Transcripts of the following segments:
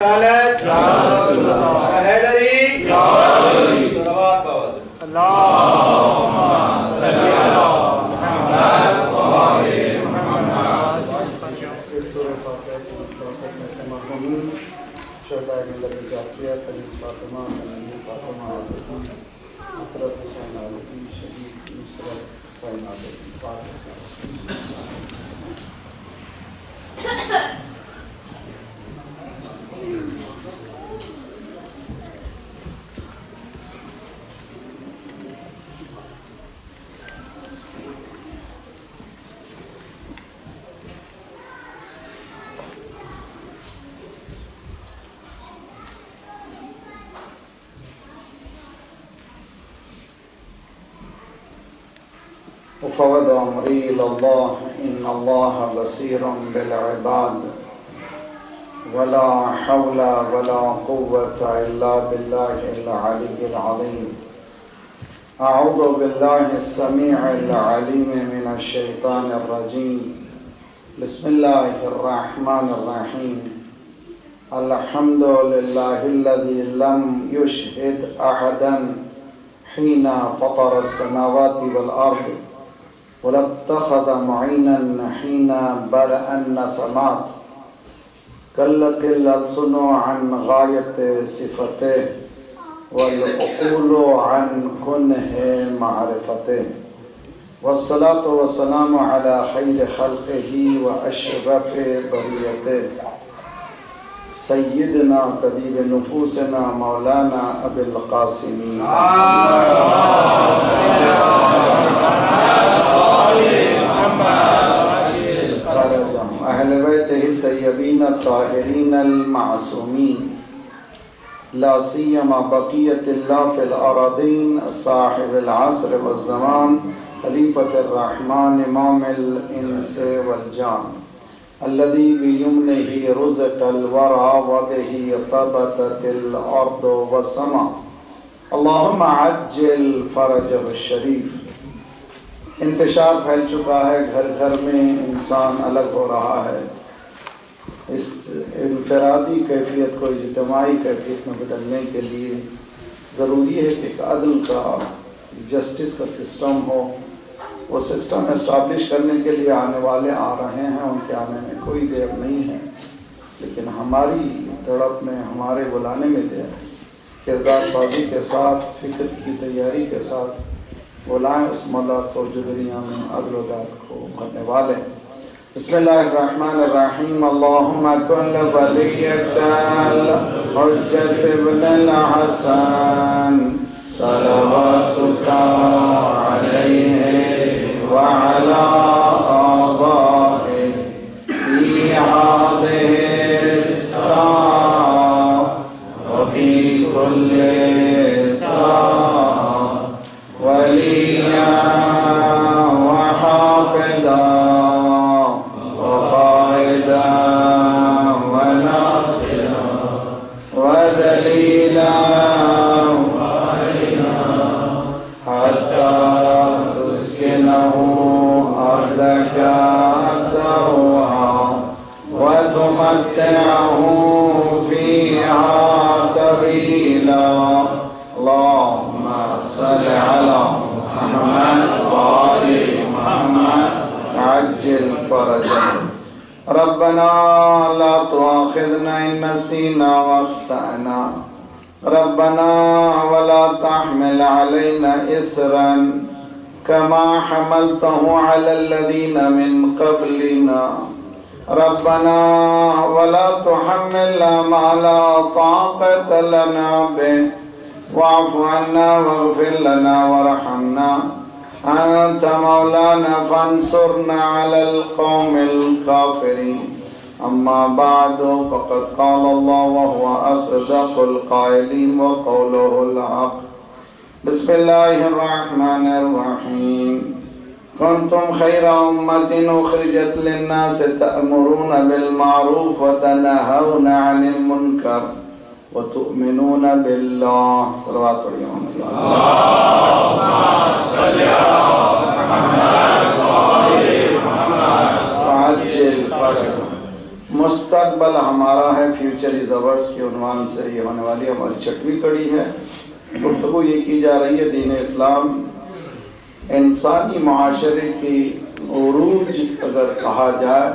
رسالت یا رسول اللہ حیدری یا علی صلوات باوجود اللہم صلی علی محمد و آل محمد سورہ فاتحہ کی خلاصت میں مرحومین شہداء ملت جعفریہ کنیز فاطمہ نبی فاطمہ اطرت حسین علیہ شہید نصرت حسین علیہ فاتحہ وفوض أمري إلى الله إن الله بصير بالعباد ولا حول ولا قوة إلا بالله العلي العظيم أعوذ بالله السميع العليم من الشيطان الرجيم بسم الله الرحمن الرحيم الحمد لله الذي لم يشهد أحدا حين فطر السماوات والأرض ولا اتخذ معينا حين برأ النسمات قلت الألسن عن غاية صفته والعقول عن كنه معرفته والصلاة والسلام على خير خلقه وأشرف بريته سيدنا طبيب نفوسنا مولانا أبي القاسم اہل بیتہ الطیبین الطاہرین المعصومین لا سیما بقیت اللہ فی الارضین صاحب العصر والزمان خلیفۃ الرحمن امام الانس والجان الذي بيمنه رزق الورى وبه طبتت الارض والسماء اللهم عجل فرجه الشریف انتشار پھیل چکا ہے، گھر گھر میں انسان الگ ہو رہا ہے۔ اس انفرادی کیفیت کو اجتماعی کیفیت میں بدلنے کے لیے ضروری ہے کہ ایک عدل کا جسٹس کا سسٹم ہو۔ وہ سسٹم اسٹیبلش کرنے کے لیے آنے والے آ رہے ہیں، ان کے آنے میں کوئی دیر نہیں ہے، لیکن ہماری تڑپ میں، ہمارے بلانے میں دیر ہے۔ کردار سازی کے ساتھ، فکر کی تیاری کے ساتھ بلائیں اس مولا کو جو دنیا میں عدل و عدالت کو بھرنے والے۔ بسم اللہ الرحمن الرحیم اللہم کن ولیک الحجت ابن الحسن صلواتک علیہ وعلا آبائه فی هذه الساعة وفی کل ساعة وليا وحافظا وقائدا وناصرا ودليلا حتى تسكنه أرضك تروها وتمتعه فيها طويلا اللهم صل على محمد وآل محمد عجل فرجهم ربنا لا تؤاخذنا إن نسينا واخطأنا ربنا ولا تحمل علينا إصرا كما حملته على الذين من قبلنا ربنا ولا تحملنا ما لا طاقة لنا به واعف عنا واغفر لنا وارحمنا أنت مولانا فانصرنا على القوم الكافرين أما بعد فقد قال الله وهو أصدق القائلين وقوله الحق بسم الله الرحمن الرحيم كنتم خير أمة أخرجت للناس تأمرون بالمعروف وتنهون عن المنكر وتؤمنون بالله صلوات الله اللهم صل على محمد وآل محمد وعجل فرجهم مستقبل ہمارا ہے، فیوچر از اورس کے عنوان سے یہ ہونے والی ہماری 6ویں کڑی ہے۔ گفتگو یہ کی جا رہی ہے دین اسلام انسانی معاشرے کی عروج اگر کہا جائے،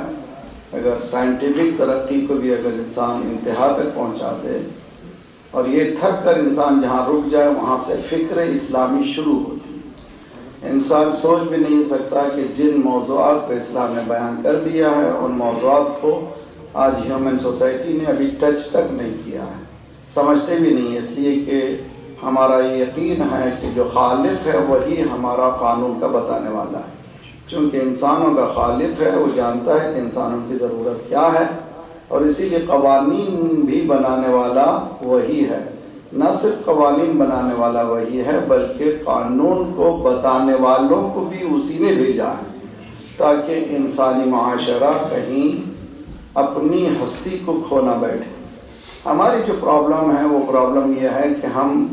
اگر سائنٹیفک ترقی کو بھی اگر انسان انتہا تک پہنچا دے اور یہ تھک کر انسان جہاں رک جائے وہاں سے فکر اسلامی شروع ہوتی ہے۔ انسان سوچ بھی نہیں سکتا کہ جن موضوعات کو اسلام نے بیان کر دیا ہے ان موضوعات کو آج ہیومن سوسائٹی نے ابھی ٹچ تک نہیں کیا ہے، سمجھتے بھی نہیں، اس لیے کہ ہمارا یہ یقین ہے کہ جو خالق ہے وہی ہمارا قانون کا بتانے والا ہے۔ چونکہ انسانوں کا خالق ہے، وہ جانتا ہے کہ انسانوں کی ضرورت کیا ہے، اور اسی لیے قوانین بھی بنانے والا وہی ہے۔ نہ صرف قوانین بنانے والا وہی ہے بلکہ قانون کو بتانے والوں کو بھی اسی نے بھیجا ہے، تاکہ انسانی معاشرہ کہیں اپنی ہستی کو کھو نہ بیٹھے۔ ہماری جو پرابلم ہے وہ پرابلم یہ ہے کہ ہم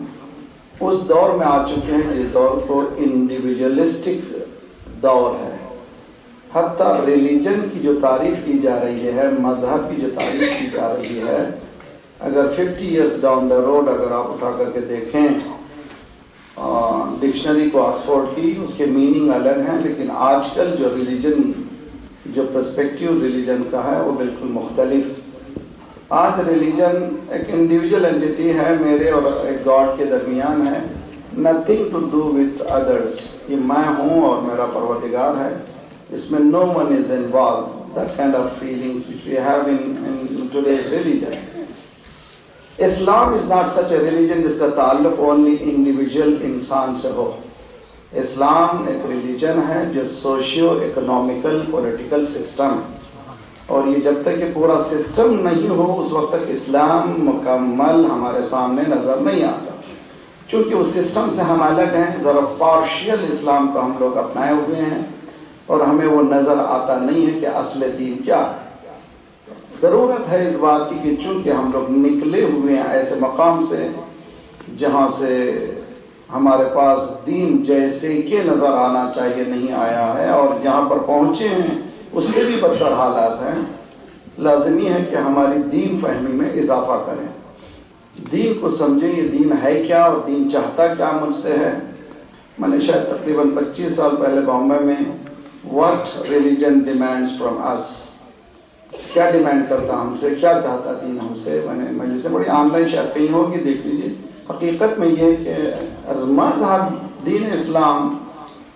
اس دور میں آ چکے ہیں جس دور کو انڈیویجولسٹک دور ہے۔ حتیٰ ریلیجن کی جو تعریف کی جا رہی ہے، مذہب کی جو تعریف کی جا رہی ہے، اگر 50 ایئرس ڈاؤن دا روڈ اگر آپ اٹھا کر کے دیکھیں ڈکشنری کو آکسفورڈ کی، اس کے میننگ الگ ہیں، لیکن آج کل جو ریلیجن جو پرسپیکٹیو ریلیجن کا ہے وہ بالکل مختلف۔ آج ریلیجن ایک انڈیویجول اینٹیٹی ہے، میرے اور ایک گاڈ کے درمیان ہے، nothing to do with others, یہ میں ہوں اور میرا پروردگار ہے، اس میں no one is involved, that kind of feelings which we have in today's religion. Islam is not such a religion جس کا تعلق only individual انسان سے ہو۔ اسلام ایک ریلیجن ہے جو سوشیو اکنامیکل پولیٹیکل سسٹم، اور یہ جب تک یہ پورا سسٹم نہیں ہو اس وقت تک اسلام مکمل ہمارے سامنے نظر نہیں آتا، چونکہ اس سسٹم سے ہم الگ ہیں، ذرا پارشیل اسلام کو ہم لوگ اپنائے ہوئے ہیں اور ہمیں وہ نظر آتا نہیں ہے کہ اصل دین کیا ہے۔ ضرورت ہے اس بات کی کہ چونکہ ہم لوگ نکلے ہوئے ہیں ایسے مقام سے جہاں سے ہمارے پاس دین جیسے کہ نظر آنا چاہیے نہیں آیا ہے، اور جہاں پر پہنچے ہیں اس سے بھی بدتر حالات ہیں، لازمی ہے کہ ہماری دین فہمی میں اضافہ کریں، دین کو سمجھیں، یہ دین ہے کیا اور دین چاہتا کیا مجھ سے ہے۔ میں نے شاید تقریباً 25 سال پہلے بامبے میں What religion demands from us، کیا ڈیمانڈ کرتا ہم سے، کیا چاہتا دین ہم سے، میں نے مجلس سے بڑی آن لائن شاید کہیں ہوگی دیکھ لیجیے۔ حقیقت میں یہ کہ مذہب دین اسلام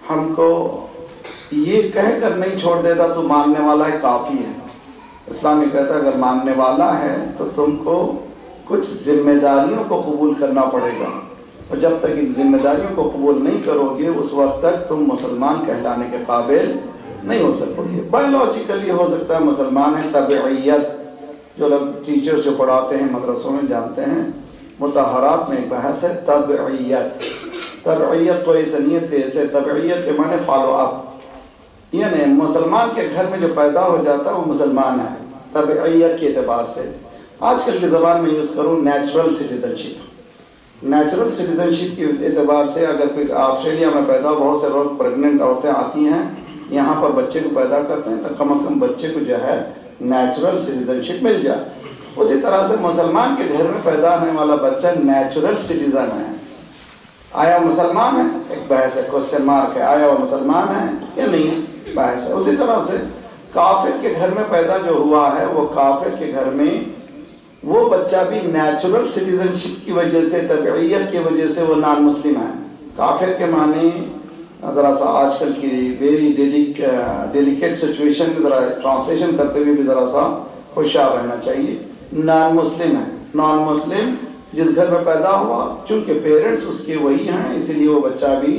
ہم کو یہ کہہ کر نہیں چھوڑ دیتا تو ماننے والا ہے کافی ہے۔ اسلام یہ کہتا ہے اگر ماننے والا ہے تو تم کو کچھ ذمہ داریوں کو قبول کرنا پڑے گا، اور جب تک ان ذمہ داریوں کو قبول نہیں کرو گے اس وقت تک تم مسلمان کہلانے کے قابل نہیں ہو سکو گے۔ بایولوجیکلی ہو سکتا ہے مسلمان ہے، طبعیت جو لوگ ٹیچرز جو پڑھاتے ہیں مدرسوں میں جانتے ہیں، مطہرات میں ایک بحث ہے طبعیت۔ طبعیت تو ایسے نہیں ہے، ایسے طبعیت کے معنی فالو اپ، یعنی مسلمان کے گھر میں جو پیدا ہو جاتا ہے وہ مسلمان ہے طبعیت کے اعتبار سے۔ آج کل کی زبان میں یوز کروں نیچرل سٹیزن شپ، نیچرل سٹیزن شپ کے اعتبار سے اگر کوئی آسٹریلیا میں پیدا، بہت سے لوگ پریگننٹ عورتیں آتی ہیں یہاں پر بچے کو پیدا کرتے ہیں، تو کم از کم بچے کو جو ہے نیچرل سٹیزن شپ مل جائے۔ اسی طرح سے مسلمان کے گھر میں پیدا ہونے والا بچہ نیچرل سٹیزن ہے۔ آیا مسلمان ہے؟ ایک بحث ہے، کوسچن مارک ہے، آیا وہ مسلمان ہے یا نہیں ہے، بحث ہے۔ اسی طرح سے کافر کے گھر میں پیدا جو ہوا ہے وہ کافر کے گھر میں وہ بچہ بھی نیچرل سٹیزن شپ کی وجہ سے، طبعیت کی وجہ سے وہ نان مسلم ہے۔ کافر کے معنی ذرا سا آج کل کی ویری ڈیلیکیٹ سچویشن ذرا ٹرانسلیشن کرتے ہوئے بھی ذرا سا ہوشیار رہنا چاہیے۔ نان مسلم ہے، نان مسلم جس گھر میں پیدا ہوا، چونکہ پیرنٹس اس کے وہی ہیں اسی لیے وہ بچہ بھی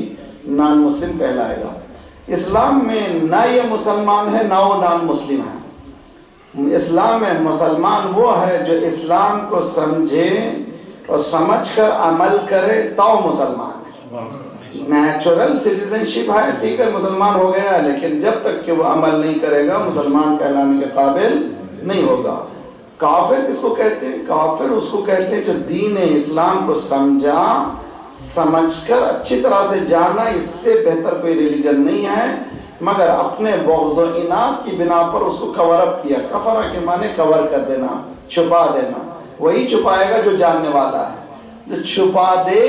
نان مسلم کہلائے گا۔ اسلام میں نہ یہ مسلمان ہے نہ وہ نان مسلم ہے۔ اسلام میں مسلمان وہ ہے جو اسلام کو سمجھے اور سمجھ کر عمل کرے تو مسلمان ہے۔ نیچرل سٹیزن شپ ہے، ٹھیک ہے مسلمان ہو گیا، لیکن جب تک کہ وہ عمل نہیں کرے گا مسلمان کہلانے کے قابل نہیں ہوگا۔ کافر کس کو کہتے ہیں؟ کافر اس کو کہتے ہیں جو دین اسلام کو سمجھا، سمجھ کر اچھی طرح سے جانا، اس سے بہتر کوئی ریلیجن نہیں ہے، مگر اپنے بغض و اناد کی بنا پر اس کو کور اپ کیا. کفرہ کے معنی کور کر دینا، چھپا دینا. وہی چھپائے گا جو جاننے والا ہے. جو چھپا دے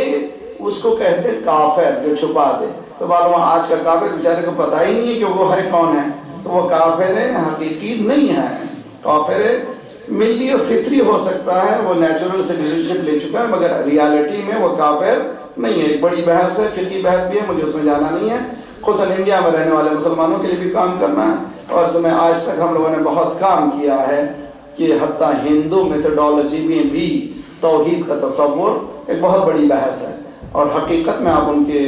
اس کو کہتے کافر، جو چھپا دے. تو معلوم آج کا کافر بیچارے کو پتہ ہی نہیں ہے کہ وہ ہے کون ہے، تو وہ کافر ہے، حقیقی نہیں ہے. کافر ہے ملی اور فطری ہو سکتا ہے، وہ نیچرل سٹیزنشپ لے چکا ہے، مگر ریالٹی میں وہ کافر نہیں ہے. ایک بڑی بحث ہے، فقہی بحث بھی ہے، مجھے اس میں جانا نہیں ہے. خصوصاً انڈیا میں رہنے والے مسلمانوں کے لیے بھی کام کرنا ہے. اور اس میں آج تک ہم لوگوں نے بہت کام کیا ہے کہ حتیٰ ہندو میتھڈالوجی میں بھی توحید کا تصور ایک بہت بڑی بحث ہے. اور حقیقت میں آپ ان کے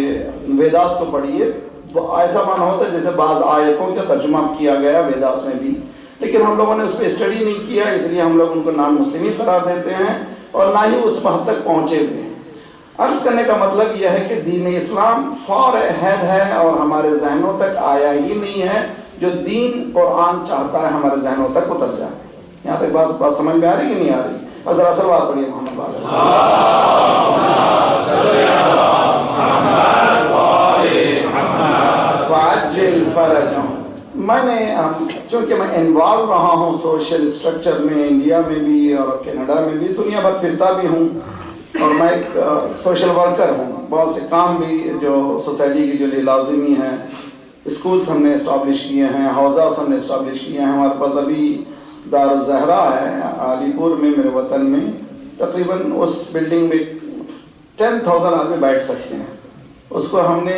ویداس کو پڑھیے، وہ ایسا مانا ہوتا ہے جیسے بعض آیتوں کا ترجمہ کیا گیا ویداس میں بھی، لیکن ہم لوگوں نے اس پہ اسٹڈی نہیں کیا، اس لیے ہم لوگ ان کو نان مسلم قرار دیتے ہیں اور نہ ہی اس حد تک پہنچے ہوئے ہیں. عرض کرنے کا مطلب یہ ہے کہ دین اسلام فار اہد ہے اور ہمارے ذہنوں تک آیا ہی نہیں ہے. جو دین قرآن چاہتا ہے ہمارے ذہنوں تک اتر جائے. یہاں تک بات سمجھ میں آ رہی کہ نہیں آ رہی؟ اور ذرا سلوات پڑھیے محمد وعجل فرجهم. میں نے چونکہ میں انوالو رہا ہوں سوشل اسٹرکچر میں، انڈیا میں بھی اور کینیڈا میں بھی، دنیا بھر پھرتا بھی ہوں، اور میں ایک سوشل ورکر ہوں. بہت سے کام بھی جو سوسائٹی کی جو لیے لازمی ہیں، اسکولس ہم نے اسٹابلش کیے ہیں، حوزاس ہم نے اسٹابلش کیے ہیں. ہمارے پاس ابھی دار الزہرا ہے علی پور میں، میرے وطن میں. تقریباً اس بلڈنگ میں 10,000 آدمی بیٹھ سکتے ہیں. اس کو ہم نے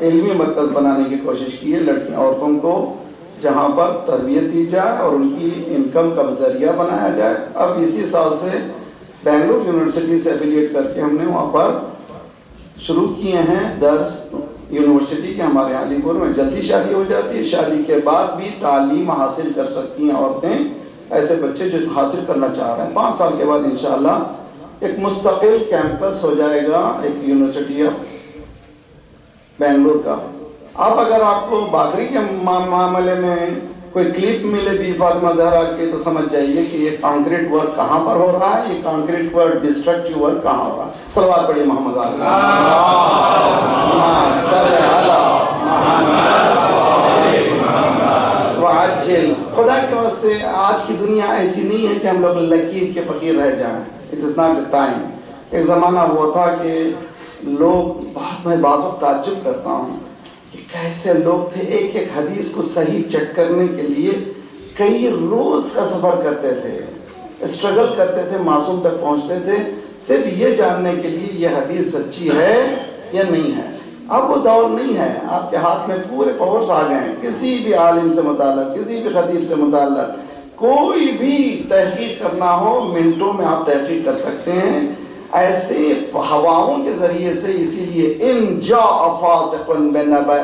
علمی مرکز بنانے کی کوشش کی ہے. لڑکیاں عورتوں کو جہاں پر تربیت دی جائے اور ان کی انکم کا ذریعہ بنایا جائے. اب اسی سال سے بنگلور یونیورسٹی سے ایفیلیٹ کر کے ہم نے وہاں پر شروع کیے ہیں درس. یونیورسٹی کے ہمارے علی پور میں جلدی شادی ہو جاتی ہے، شادی کے بعد بھی تعلیم حاصل کر سکتی ہیں عورتیں. ایسے بچے جو حاصل کرنا چاہ رہے ہیں، 5 سال کے بعد انشاءاللہ ایک مستقل کیمپس ہو جائے گا ایک یونیورسٹی آف بنگلور کا. اب اگر آپ کو باقری کے معاملے میں کوئی کلپ ملے بھی فاطمہ زہرا کے، تو سمجھ جائیے کہ یہ کانکریٹ ورک کہاں پر ہو رہا ہے، یہ کانکریٹ ورک ڈسٹرکٹیو ورک کہاں ہو رہا ہے. صلوات پڑھیے محمد وعجل. خدا کے واسطے آج کی دنیا ایسی نہیں ہے کہ ہم لوگ لکیر کے فقیر رہ جائیں. It is not a time. ایک زمانہ وہ تھا کہ لوگ بہت، میں بعض وقت تعجب کرتا ہوں کہ کیسے لوگ تھے ایک ایک حدیث کو صحیح چیک کرنے کے لیے کئی روز کا سفر کرتے تھے، اسٹرگل کرتے تھے، معصوم تک پہنچتے تھے صرف یہ جاننے کے لیے یہ حدیث سچی ہے یا نہیں ہے. اب وہ دور نہیں ہے. آپ کے ہاتھ میں پورے پاورز آ گئے ہیں. کسی بھی عالم سے متعلق، کسی بھی خطیب سے متعلق کوئی بھی تحقیق کرنا ہو، منٹوں میں آپ تحقیق کر سکتے ہیں ایسے ہواؤں کے ذریعے سے. اسی لیے ان جاء فاسق بنبأ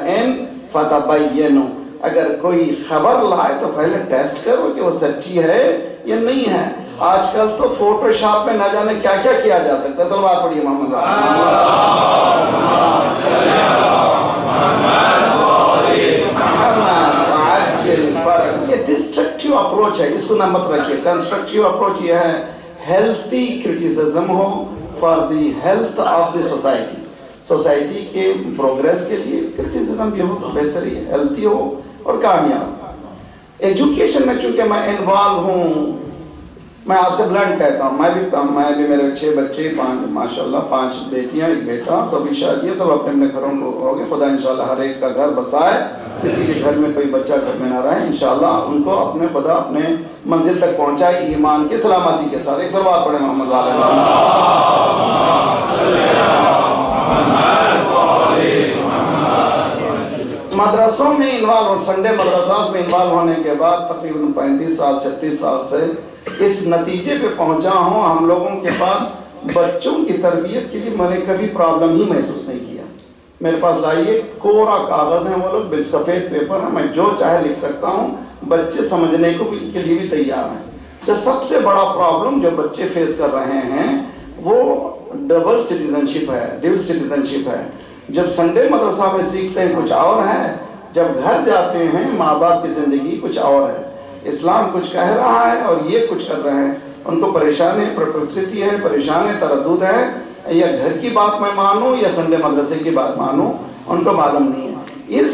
فتبینوا، اگر کوئی خبر لائے تو پہلے ٹیسٹ کرو کہ وہ سچی ہے یا نہیں ہے. آج کل تو فوٹو شاپ میں نہ جانے کیا کیا کیا جا سکتا ہے. صلوات پڑھیے محمد. یہ ڈسٹرکٹیو اپروچ ہے، اس کو نہ مت رکھیے. کنسٹرکٹیو اپروچ یہ ہے healthy criticism who for the health of the society. Society کے پروگریس کے لیے کرٹیسزم بھی ہو تو بہتر ہی ہے، ہیلتھی ہو اور کامیاب. ایجوکیشن میں چونکہ میں انوالو ہوں، میں آپ سے بلنٹ کہتا ہوں، میں بھی میرے 6 بچے، 5 ماشاءاللہ، 5 بیٹیاں، 1 بیٹا، سبھی شادی ہے، سب اپنے اپنے گھروں کو ہو گئے. خدا انشاءاللہ ہر ایک کا گھر بسائے، کسی کے گھر میں کوئی بچہ گھر میں نہ رہے. انشاءاللہ ان کو اپنے خدا اپنے منزل تک پہنچائے ایمان کی سلامتی کے ساتھ. ایک صلوات پڑھیں محمد مدرسوں میں انوالو، سنڈے مدرساس میں انوالو ہونے کے بعد تقریباً 35 سال 36 سال سے اس نتیجے پہ پہنچا ہوں، ہم لوگوں کے پاس بچوں کی تربیت کے لیے میں نے کبھی پرابلم ہی محسوس نہیں کیا. میرے پاس لائیے کورا کاغذ ہیں، وہ لوگ سفید پیپر ہیں، میں جو چاہے لکھ سکتا ہوں. بچے سمجھنے کے لیے بھی تیار ہیں. جو سب سے بڑا پرابلم جو بچے فیس کر رہے ہیں وہ ڈبل سٹیزنشپ ہے، ڈیول سٹیزنشپ ہے. جب سنڈے مدرسہ میں سیکھتے ہیں کچھ اور ہے، جب گھر جاتے ہیں ماں باپ کی زندگی کچھ اور ہے. اسلام کچھ کہہ رہا ہے اور یہ کچھ کر رہے ہیں. ان کو پریشانی پرپلیکسٹی ہے، پریشان ہے، تردد ہے، یا گھر کی بات میں مانوں یا سنڈے مدرسے کی بات مانوں، ان کو معلوم نہیں ہے. اس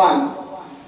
1,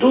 2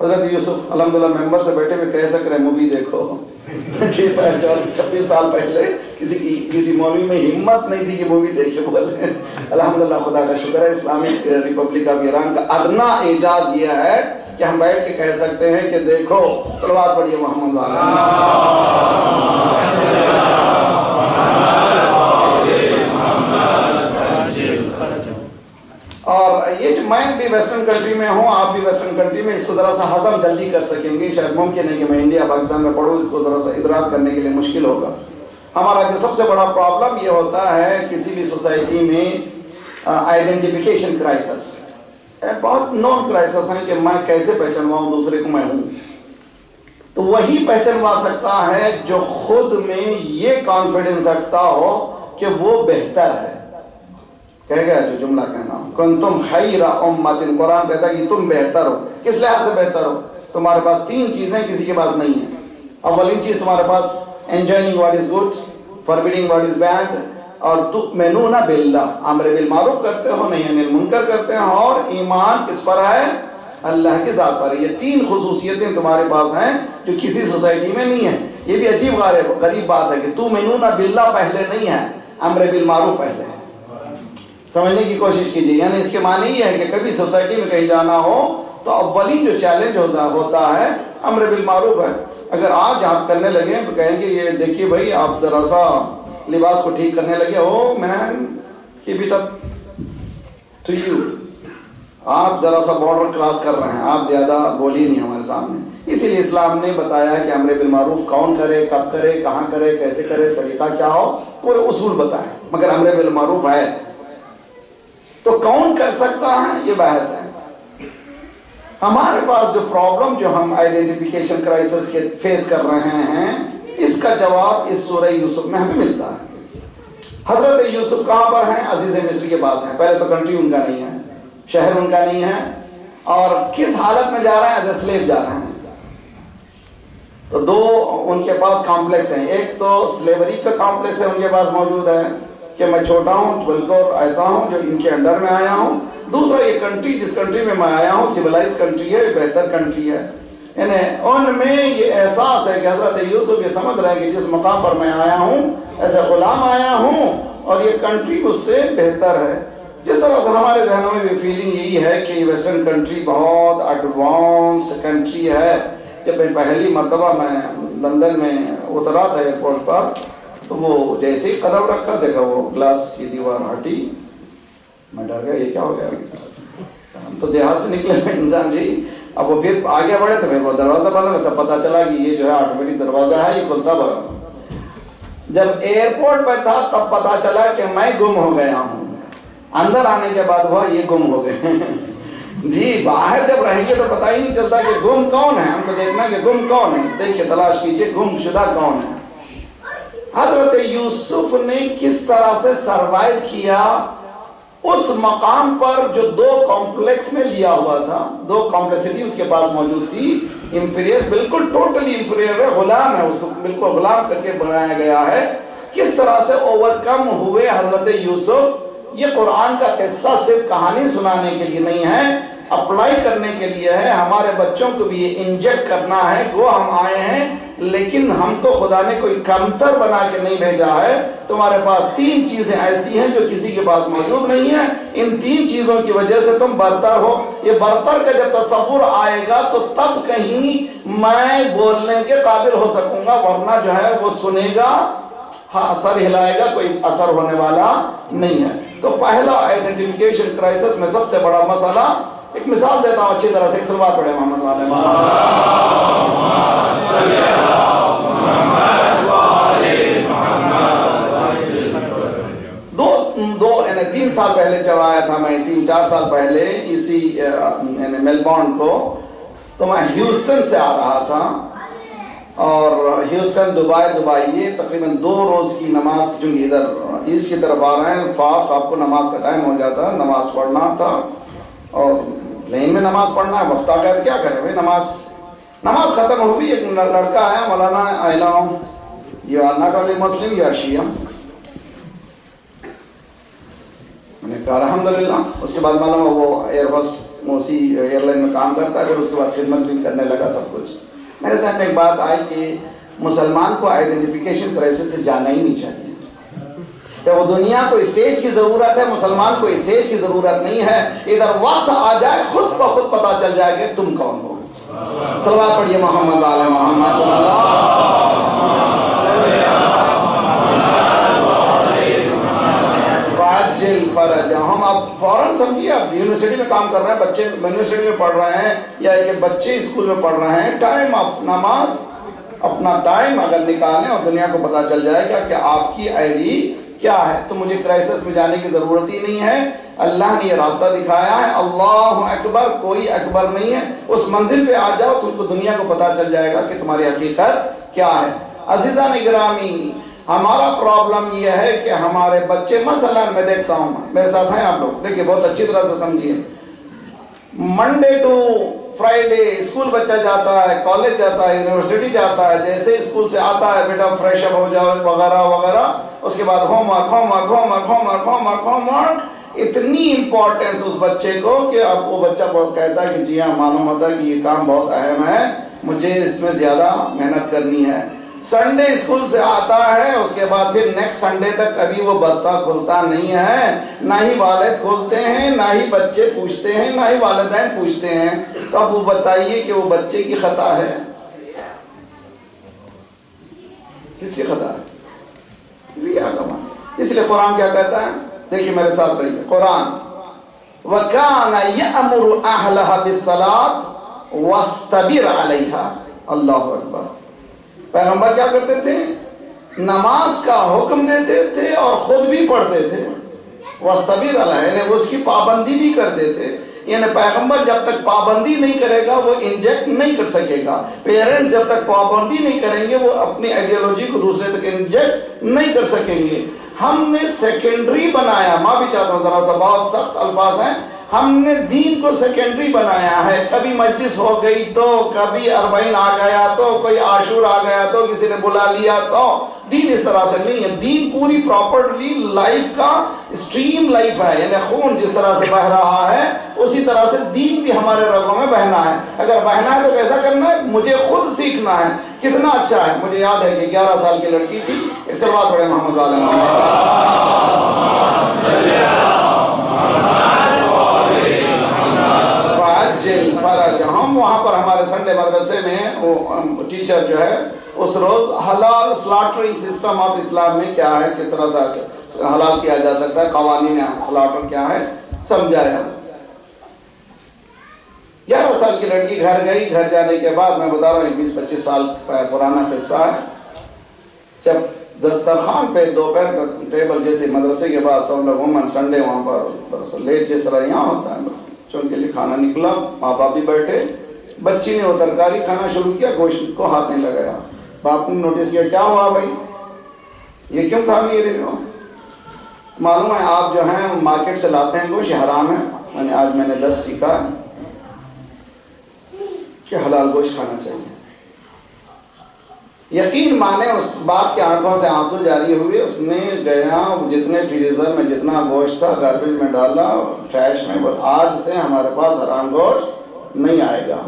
حضرت یوسف الحمدللہ ممبر سے بیٹھے ہوئے کہہ سک رہے مووی دیکھو 26 سال پہلے کسی مولوی میں ہمت نہیں تھی کہ مووی دیکھے بولے. الحمدللہ خدا کا شکر ہے اسلامک ریپبلک آف ایران کا ادنا اعجاز یہ ہے کہ ہم بیٹھ کے کہہ سکتے ہیں کہ دیکھو صلوات پڑھیے محمد اور یہ جو میں بھی ویسٹرن کنٹری میں ہوں آپ بھی ویسٹرن کنٹری میں اس کو ذرا سا ہضم جلدی کر سکیں گے. شاید ممکن ہے کہ میں انڈیا پاکستان میں پڑھوں اس کو ذرا سا ادراک کرنے کے لیے مشکل ہوگا. ہمارا جو سب سے بڑا پرابلم یہ ہوتا ہے کسی بھی سوسائٹی میں آئیڈینٹیفیکیشن کرائسس. بہت نون کرائسس ہیں کہ میں کیسے پہچانواؤں دوسرے کو میں ہوں. تو وہی پہچانوا سکتا ہے جو خود میں یہ کانفیڈنس رکھتا ہو کہ وہ بہتر ہے. کہہ گیا جو جملہ کہنا ہو کنتم خیر امت، قرآن کہتا ہے کہ تم بہتر ہو. کس لحاظ سے بہتر ہو؟ تمہارے پاس 3 چیزیں کسی کے پاس نہیں ہیں. اولین چیز تمہارے پاس enjoying what is good, forbidding what is bad، اور تؤمنون باللہ، امر بالمعروف کرتے ہو نہی عن المنکر کرتے ہو، اور ایمان کس پر ہے؟ اللہ کی ذات پر. یہ 3 خصوصیتیں تمہارے پاس ہیں جو کسی سوسائٹی میں نہیں ہیں. یہ بھی عجیب غریب بات ہے کہ تؤمنون باللہ پہلے نہیں ہے، امر بالمعروف پہلے ہے. سمجھنے کی کوشش کیجیے. یعنی اس کے معنی یہ ہے کہ کبھی سوسائٹی میں کہیں جانا ہو تو اولین جو چیلنج ہوتا ہے امر بالمعروف ہے. اگر آج آپ کرنے لگے تو کہیں گے یہ دیکھیے بھائی آپ ذرا سا لباس کو ٹھیک کرنے لگے، oh man keep it up to you, آپ ذرا سا بارڈر کراس کر رہے ہیں، آپ زیادہ بولیے نہیں ہمارے سامنے. اسی لیے اسلام نے بتایا کہ امر بالمعروف کون کرے، کب کرے، کہاں کرے، کیسے کرے، طریقہ کیا ہو، پورے اصول بتائے. مگر امر بالمعروف ہے تو کون کر سکتا ہے یہ بحث ہے. ہمارے پاس جو پرابلم جو ہم آئیڈینٹیفیکیشن کرائسس کے فیس کر رہے ہیں اس کا جواب اس سورہ یوسف میں ہمیں ملتا ہے. حضرت یوسف کہاں پر ہیں؟ عزیز مصر کے پاس ہیں. پہلے تو کنٹری ان کا نہیں ہے، شہر ان کا نہیں ہے، اور کس حالت میں جا رہے ہیں؟ ایز اے سلیو جا رہے ہیں. تو 2 ان کے پاس کمپلیکس ہیں. ایک تو سلیوری کا کمپلیکس ہے ان کے پاس موجود ہے کہ میں چھوٹا ہوں بلکہ ایسا ہوں جو ان کے انڈر میں آیا ہوں. دوسرا یہ کنٹری جس کنٹری میں میں آیا ہوں سویلائز کنٹری ہے، بہتر کنٹری ہے. یعنی ان میں یہ احساس ہے کہ حضرت یوسف یہ سمجھ رہے ہیں کہ جس مقام پر میں آیا ہوں ایسے غلام آیا ہوں اور یہ کنٹری اس سے بہتر ہے. جس طرح سے ہمارے ذہنوں میں بھی فیلنگ یہی ہے کہ یہ ویسٹرن کنٹری بہت ایڈوانسڈ کنٹری ہے. جب میں پہلی مرتبہ میں لندن میں اترا تھا ایئرپورٹ پر تو وہ جیسے ہی قدم رکھا دیکھا وہ گلاس کی دیوار ہٹی، میں ڈر گیا یہ کیا ہو گیا. ہم تو دیہات سے نکلے ہوئے انسان جی. اب وہ پھر آگے بڑھے تو وہ دروازہ بند تب پتا چلا کہ یہ جو ہے آٹومیٹک دروازہ ہے یہ کھلتا بڑا. جب ایئرپورٹ پہ تھا تب پتا چلا کہ میں گم ہو گیا ہوں. اندر آنے کے بعد ہوا یہ گم ہو گئے. جی باہر جب رہیے تو پتہ ہی نہیں چلتا کہ گم کون ہے. ہم کو دیکھنا کہ گم کون ہے، دیکھیے تلاش کیجئے گم شدہ کون ہے. حضرت یوسف نے کس طرح سے سروائیو کیا اس مقام پر جو 2 کمپلیکس میں لیا ہوا تھا. 2 کمپلیکسٹی اس کے پاس موجود تھی. انفیریئر، بالکل ٹوٹلی انفیریئر ہے، غلام ہے، اس کو بالکل غلام کر کے بنایا گیا ہے. کس طرح سے اوورکم ہوئے حضرت یوسف. یہ قرآن کا قصہ صرف کہانی سنانے کے لیے نہیں ہے، اپلائی کرنے کے لیے ہے. ہمارے بچوں کو بھی یہ انجیکٹ کرنا ہے کہ وہ ہم آئے ہیں لیکن ہم کو خدا نے کوئی کمتر بنا کے نہیں بھیجا ہے. تمہارے پاس 3 چیزیں ایسی ہیں جو کسی کے پاس موجود نہیں ہیں. ان 3 چیزوں کی وجہ سے تم برتر ہو. یہ برتر کا جب تصور آئے گا تو تب کہیں میں بولنے کے قابل ہو سکوں گا، ورنہ جو ہے وہ سنے گا، ہاں سر ہلائے گا، کوئی اثر ہونے والا نہیں ہے. تو پہلا آئیڈینٹیفیکیشن کرائسس میں سب سے بڑا مسئلہ، ایک مثال دیتا ہوں اچھی طرح سے. ایک سلوات پڑھے محمد والے دو 3 سال پہلے جب آیا تھا میں، 3-4 سال پہلے اسی یعنی میلبورن کو، تو میں ہیوسٹن سے آ رہا تھا. اور ہیوسٹن دبئی یہ تقریباً 2 روز کی نماز، چونکہ ادھر ایسٹ کی طرف آ رہے ہیں فاسٹ آپ کو نماز کا ٹائم ہو جاتا ہے، نماز پڑھنا تھا اور لین میں نماز پڑھنا ہے. وقت آ گیا تو کیا کریں بھائی، نماز ختم ہو گئی. ایک لڑکا آیا، مولانا I know you are not only Muslim you are Shia. میں نے کہا الحمدللہ. اس کے بعد معلوم وہ ایئر ہوسٹ موسی ایئر لائن میں کام کرتا ہے، پھر اس کے بعد خدمت بھی کرنے لگا سب کچھ. میرے ساتھ میں ایک بات آئی کہ مسلمان کو آئیڈینٹیفیکیشن کرائسس سے جانا ہی نہیں چاہیے. کہ وہ دنیا کو اسٹیج کی ضرورت ہے، مسلمان کو اسٹیج کی ضرورت نہیں ہے. ادھر وقت آ جائے خود بخود پتہ چل جائے کہ تم کون ہو. صلوات پڑھیے محمد وعلی محمد. واجل فرج. ہم اب فوراً سمجھیے، اب یونیورسٹی میں کام کر رہے ہیں، بچے یونیورسٹی میں پڑھ رہے ہیں یا کہ بچے اسکول میں پڑھ رہے ہیں، ٹائم آف نماز اپنا ٹائم اگر نکالیں اور دنیا کو پتہ چل جائے گا کہ آپ کی آئی ڈی کیا ہے، تو مجھے کرائسس میں جانے کی ضرورت ہی نہیں ہے. اللہ نے یہ راستہ دکھایا ہے. اللہ اکبر، کوئی اکبر نہیں ہے. اس منزل پہ آ جاؤ، تم کو دنیا کو پتہ چل جائے گا کہ تمہاری حقیقت کیا ہے. عزیزان گرامی، ہمارا پرابلم یہ ہے کہ ہمارے بچے، مثلا میں دیکھتا ہوں، میرے ساتھ ہیں آپ لوگ، دیکھیے بہت اچھی طرح سے سمجھیے. منڈے ٹو فرائیڈے اسکول بچہ جاتا ہے، کالج جاتا ہے، یونیورسٹی جاتا ہے. جیسے اسکول سے آتا ہے، بیٹا فریش اپ ہو جاؤ وغیرہ وغیرہ. اس کے بعد home work home work home work home work home work home work. اتنی امپورٹنس اس بچے کو کہ اب وہ بچہ بہت کہتا ہے کہ جی ہاں، معلوم ہوتا ہے کہ یہ کام بہت اہم ہے، مجھے اس میں زیادہ محنت کرنی ہے. سنڈے اسکول سے آتا ہے، اس کے بعد پھر نیکسٹ سنڈے تک کبھی وہ بستہ کھلتا نہیں ہے. نہ ہی والد کھولتے ہیں، نہ ہی بچے پوچھتے ہیں، نہ ہی والدین پوچھتے ہیں. تو اب وہ بتائیے کہ وہ بچے کی خطا ہے، کس کی خطا ہے؟ اس لیے قرآن کیا کہتا ہے؟ دیکھیے میرے ساتھ رہیے. قرآن وَكَانَ يَأْمُرُ أَهْلَهَا بِالصَّلَاةِ وَاسْتَبِرْ عَلَيْهَا. اللہ اکبر. پیغمبر کیا کرتے تھے؟ نماز کا حکم دیتے تھے اور خود بھی پڑھتے تھے. وَاسْتَبِرْ عَلَيْهَا، یعنی اس کی پابندی بھی کرتے تھے. یعنی پیغمبر جب تک پابندی نہیں کرے گا وہ انجیکٹ نہیں کر سکے گا. پیرنٹس جب تک پابندی نہیں کریں گے وہ اپنی آئیڈیالوجی کو دوسرے تک انجیکٹ نہیں کر سکیں گے. ہم نے سیکنڈری بنایا، معافی چاہتا ہوں ذرا سا بہت سخت الفاظ ہیں، ہم نے دین کو سیکنڈری بنایا ہے. کبھی مجلس ہو گئی تو، کبھی اربعین آ گیا تو، کوئی عاشور آ گیا تو، کسی نے بلا لیا تو. دین اس طرح سے نہیں ہے. دین پوری پراپرلی لائف کا اسٹریم لائف ہے. یعنی خون جس طرح سے بہ رہا ہے اسی طرح سے دین بھی ہمارے رگوں میں بہنا ہے. اگر بہنا ہے تو کیسا کرنا ہے؟ مجھے خود سیکھنا ہے. کتنا اچھا ہے. مجھے یاد ہے کہ 11 سال کی لڑکی تھی. ایک صلوات پڑھے محمد علیہ فرج. ہم وہاں پر ہمارے سنڈے مدرسے میں ٹیچر جو ہے اس روز حلال سلاٹرنگ سسٹم آف اسلام میں کیا ہے، کس طرح سے حلال کیا جا سکتا ہے، قوانین سلاٹر کیا ہے سمجھایا. 11 سال کی لڑکی گھر گئی. گھر جانے کے بعد میں بتا رہا ہوں 20-25 سال پرانا قصہ ہے. جب دسترخوان پہ دوپہر کا ٹیبل جیسے مدرسے کے بعد سب لوگ عموماً سنڈے وہاں پر لیٹ جس طرح یہاں ہوتا ہے، چن کے لیے کھانا نکلا. ماں باپ بھی بیٹھے. بچی نے وہ ترکاری کھانا شروع کیا، گوشت کو ہاتھ نہیں لگایا. باپ نے نوٹس کیا، کیا ہوا بھائی، یہ کیوں کھا نہیں رہے ہو؟ معلوم ہے آپ جو ہیں مارکیٹ سے لاتے ہیں گوشت، یہ حرام ہے. آج میں نے 10 سیکھا کہ حلال گوشت کھانا چاہیے. یقین مانے اس باپ کے آنکھوں سے آنسو جاری ہوئے. اس نے گیا جتنے فریزر میں جتنا گوشت تھا گاربیج میں ڈالا، ٹریش میں. آج سے ہمارے پاس حرام گوشت نہیں آئے گا.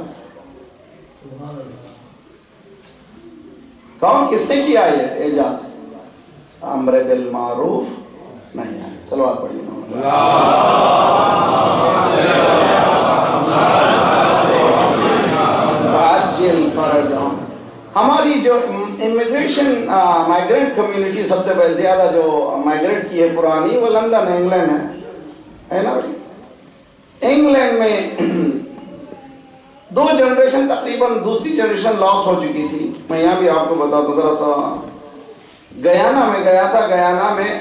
کون کس نے کیا یہ اعجاز؟ امر بالمعروف نہیں ہے. صلوات پڑھیے. ہماری جو امیگریشن مائیگرینٹ کمیونٹی سب سے زیادہ جو مائیگریٹ کی ہے پرانی، وہ لندن انگلینڈ ہے نا. انگلینڈ میں 2 جنریشن تقریباً، دوسری جنریشن لاس ہو چکی تھی. میں یہاں بھی آپ کو بتا دوں ذرا سا. گیانا میں گیا تھا. گیانا میں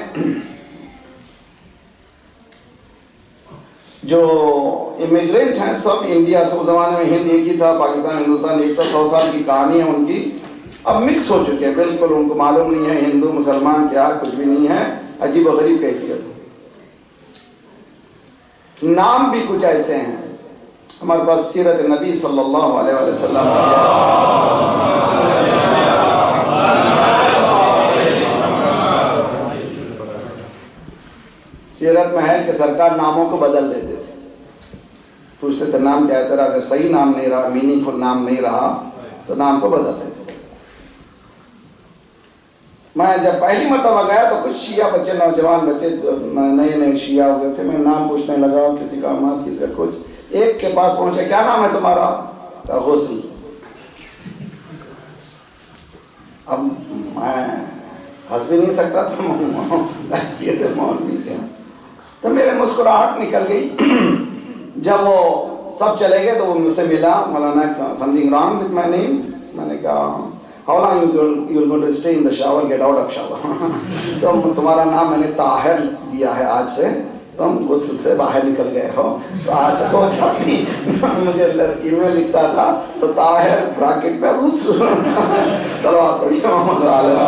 جو امیگرینٹ ہیں سب انڈیا سے. اس زمانے میں ہند ایک ہی تھا، پاکستان ہندوستان ایک تھا. 100 سال کی کہانی ہے ان کی. اب مکس ہو چکے ہیں بالکل. ان کو معلوم نہیں ہے ہندو مسلمان کیا، کچھ بھی نہیں ہے. عجیب و غریب کیفیت. نام بھی کچھ ایسے ہیں. ہمارے پاس سیرت نبی صلی اللہ علیہ وسلم سیرت میں ہے کہ سرکار ناموں کو بدل دیتے تھے. پوچھتے تھے نام کیا ہے تیرا، اگر صحیح نام نہیں رہا، میننگ فل نام نہیں رہا تو نام کو بدلتے تھے۔ میں جب پہلی مرتبہ گیا تو کچھ شیعہ بچے، نوجوان بچے نئے نئے شیعہ ہوئے تھے، میں نام پوچھنے لگا، کسی کا احمد، کسی کا کچھ، ایک کے پاس پہنچے، کیا نام ہے تمہارا؟ غسل۔ اب میں ہنس بھی نہیں سکتا تھا، حیثیت مولوی کے، تو میرے مسکراہٹ نکل گئی۔ جب وہ سب چلے گئے تو وہ مجھ سے ملا، مولانا something wrong with my name؟ میں نے کہا how long you're going to stay in the shower, get out of shower؟ تو تمہارا نام میں نے طاہر دیا ہے آج سے، تم غسل سے باہر نکل گئے ہو۔ تو آج سے تو جب بھی مجھے ای میل لکھتا تھا تو طاہر براکٹ پہ غسل۔ صلوات پڑھیے محمد علیہ۔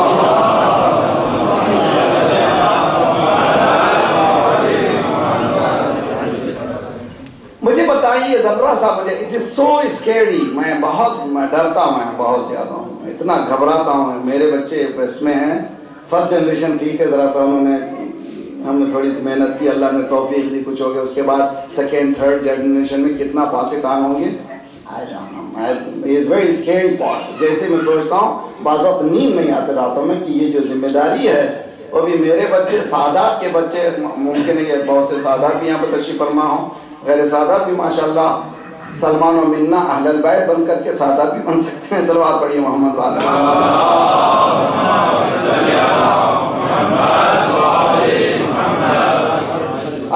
مجھے بتائیے ذرا سا، مجھے اٹ از سو اسکیری، میں ڈرتا، میں بہت زیادہ ہوں، اتنا گھبراتا ہوں۔ میرے بچے ویسٹ میں ہیں، فرسٹ جنریشن ٹھیک ہے، ذرا سا ہم نے تھوڑی سی محنت کی، اللہ نے توفیق دی، کچھ ہو گیا، اس کے بعد سیکنڈ تھرڈ جنریشن میں کتنا فاسقان ہوں گے۔ Very scary part. جیسے میں سوچتا ہوں بعض وقت نیند نہیں آتے راتوں میں کہ یہ جو ذمہ داری ہے، وہ بھی میرے بچے، سادات کے بچے، ممکن ہے کہ بہت سے سادات بھی یہاں پہ تشریف فرما ہوں، غیر سادات بھی ماشاءاللہ سلمان و منا اہل البیت بن کر کے سادات بھی بن سکتے ہیں۔ صلوات پڑھیے محمد والا۔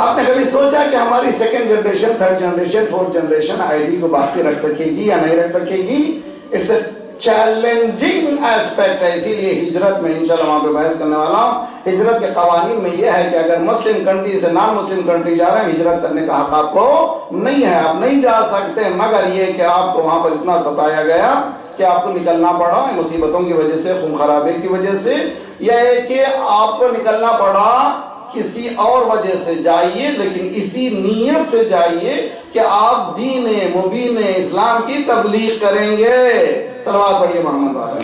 آپ نے کبھی سوچا کہ ہماری second generation, third generation, fourth generation I D کو باقی رکھ سکے گی یا نہیں رکھ سکے گی؟ اٹس اے چیلنجنگ ایسپیکٹ ہے۔ اسی لیے ہجرت میں انشاءاللہ وہاں پہ بحث کرنے والا ہوں۔ ہجرت کے قوانین میں یہ ہے کہ اگر مسلم کنٹری سے نان مسلم کنٹری جا رہے ہیں، ہجرت کرنے کا حق آپ کو نہیں ہے، آپ نہیں جا سکتے، مگر یہ کہ آپ کو وہاں پر اتنا ستایا گیا کہ آپ کو نکلنا پڑا مصیبتوں کی وجہ سے، خون خرابے کی وجہ سے، یا کہ آپ کو نکلنا پڑا کسی اور وجہ سے، جائیے لیکن اسی نیت سے جائیے کہ آپ دین مبین اسلام کی تبلیغ کریں گے۔ صلوات پڑھیے محمد والے۔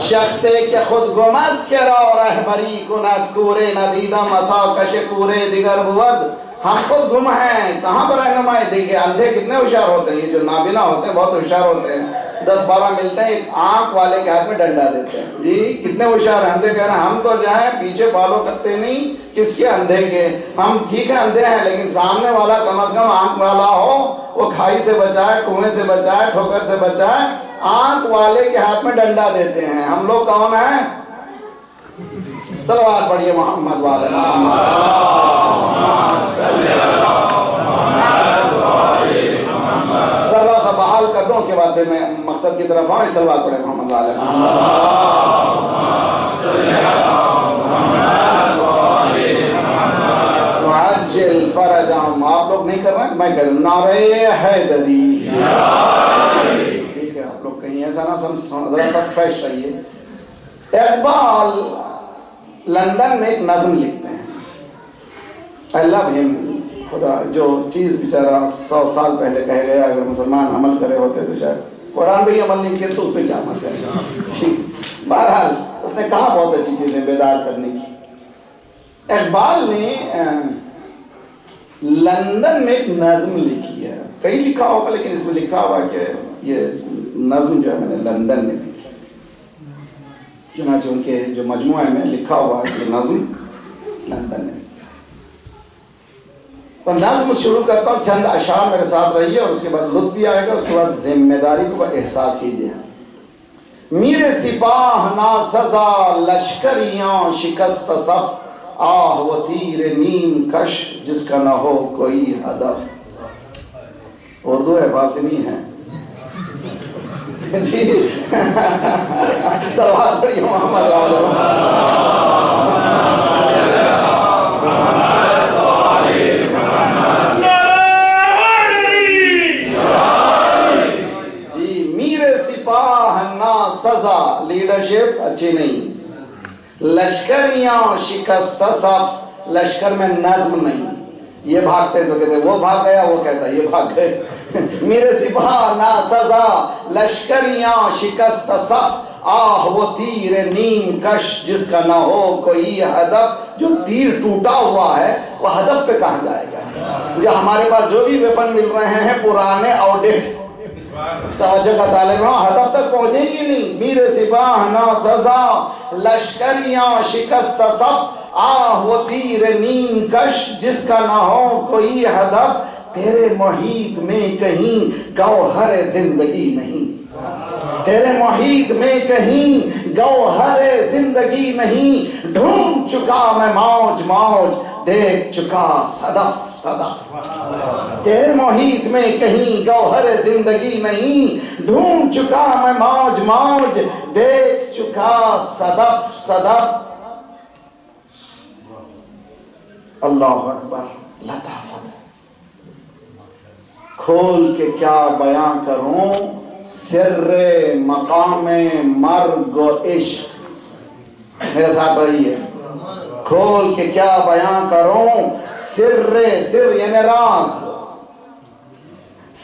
شخص کہ خود گمست کرا رہبری کند کورے ندیدم اسا کش کورے دیگر بود۔ ہم خود گم ہیں، کہاں پر رہنمائی دیکھیں؟ اندھے کتنے ہوشیار ہوتے ہیں، یہ جو نابینا ہوتے ہیں بہت ہوشیار ہوتے ہیں، 10-12 ملتے ہیں، ایک آنکھ والے کے ہاتھ میں ڈنڈا دیتے ہیں۔ جی کتنے ہوشیار ہیں، اندھے کہہ رہے ہیں ہم تو جائیں پیچھے فالو کرتے نہیں، کس کے؟ اندھے کے۔ ہم ٹھیک ہے اندھے ہیں، لیکن سامنے والا کم از کم آنکھ والا ہو، وہ کھائی سے بچائے، کنویں سے بچائے، ٹھوکر سے بچائے۔ آنکھ والے کے ہاتھ میں ڈنڈا دیتے ہیں۔ ہم لوگ کون ہیں؟ صلوات پڑھیے محمد والے۔ ذرا سا بحال کر دوں، اس کے بعد پھر میں مقصد کی طرف آؤں۔ صلوات پڑھے محمد والے۔ معجل فرجہم۔ آپ لوگ نہیں کر رہے ہیں، میں کہہ رہا ہوں نعرہ حیدری۔ ٹھیک ہے، آپ لوگ کہیں ایسا نہ سمجھ، ذرا سا فریش رہیے۔ اقبال لندن میں ایک نظم لکھتے ہیں، اللہ بھی خدا جو چیز بیچارہ 100 سال پہلے کہہ گیا، اگر مسلمان عمل کرے ہوتے تو شاید قرآن بھی عمل نہیں کیا تو اس میں کیا عمل کرے گا۔ بہرحال اس نے کہا بہت اچھی چیزیں بیدار کرنے کی۔ اقبال نے لندن میں ایک نظم لکھی ہے، کہیں لکھا ہوگا لیکن اس میں لکھا ہوا کہ یہ نظم جو ہے میں نے لندن میں لکھی، چنانچہ ان کے جو مجموعے میں لکھا ہوا ہے کہ نظم لندن میں۔ تو نظم شروع کرتا ہوں، چند اشعار میرے ساتھ رہیے اور اس کے بعد لطف بھی آئے گا، اس کے بعد ذمہ داری کو احساس کیجیے۔ میرے سپاہ ناسزا لشکریاں شکست صف، آہ و تیر نیم کش جس کا نہ ہو کوئی ہدف۔ اردو ہے، فارسی نہیں ہے۔ جی صلوات پڑھیے محمد جی۔ میرے سپاہ نا سزا، لیڈرشپ اچھی نہیں، لشکریاں شکست صف، لشکر میں نظم نہیں، یہ بھاگتے تو کہتے وہ بھاگ گیا، وہ کہتا یہ بھاگ گئے۔ میرے سپاہ نا سزا لشکریاں شکست صف، آہ وہ تیر نیم کش جس کا نہ ہو کوئی ہدف. جو تیر ٹوٹا ہوا ہے وہ ہدف پہ کہاں جائے گا؟ جو ہمارے پاس جو بھی ویپن مل رہے ہیں پرانے آؤٹ ڈیٹ. توجہ کا طالب ہوں، ہدف تک پہنچے گی نہیں. میر سپاہ نا سزا لشکریاں شکست صف. آہ وہ تیر نیم کش جس کا نہ ہو کوئی ہدف. تیرے محیط میں کہیں گوہر زندگی نہیں. تیرے محیط میں کہیں گوہر زندگی نہیں. ڈھونڈ چکا میں موج موج دیکھ چکا صدف صدف. تیرے محیط میں کہیں گوہر زندگی نہیں. ڈھونڈ چکا میں موج موج دیکھ چکا صدف صدف. اللہ اکبر. لطافت کھول کے کیا بیان کروں سر مقام مرگ و عشق. میرے ساتھ رہیے. کھول کے کیا بیان کروں سر یعنی راز.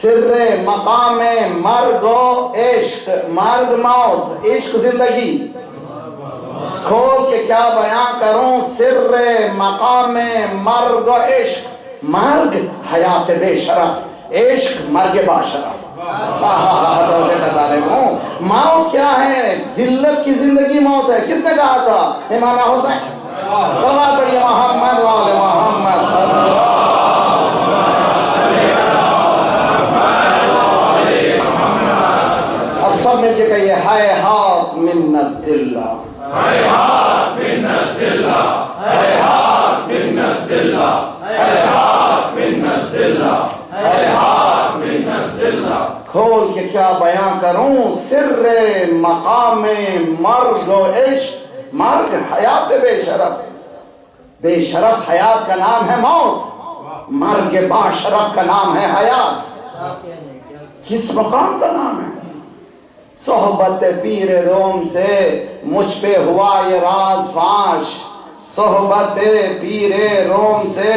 سر مقام مرگ و عشق. مرگ موت، عشق زندگی. کھول کے کیا بیان کروں سر مقام مرگ و عشق. مرگ حیات بے شرف، عشق مرگ با شرف. موت کیا ہے؟ ذلت کی زندگی موت ہے. کس نے کہا تھا؟ امام حسین. بات پڑھیے محمد والے محمد. اب سب مل کے کہیے ہیہات من الذلہ. ہیہات من الذلہ. ہیہات من الذلہ. ہیہات من الذلہ. ہیہات من الذلہ. کھول کے کیا بیان کروں سر مقام مرگ و عشق. مرگ حیات بے شرف. بے شرف حیات کا نام ہے موت. مرگ با شرف کا نام ہے حیات. کس مقام کا نام ہے؟ صحبت پیر روم سے مجھ پہ ہوا یہ راز فاش. صحبت پیر روم سے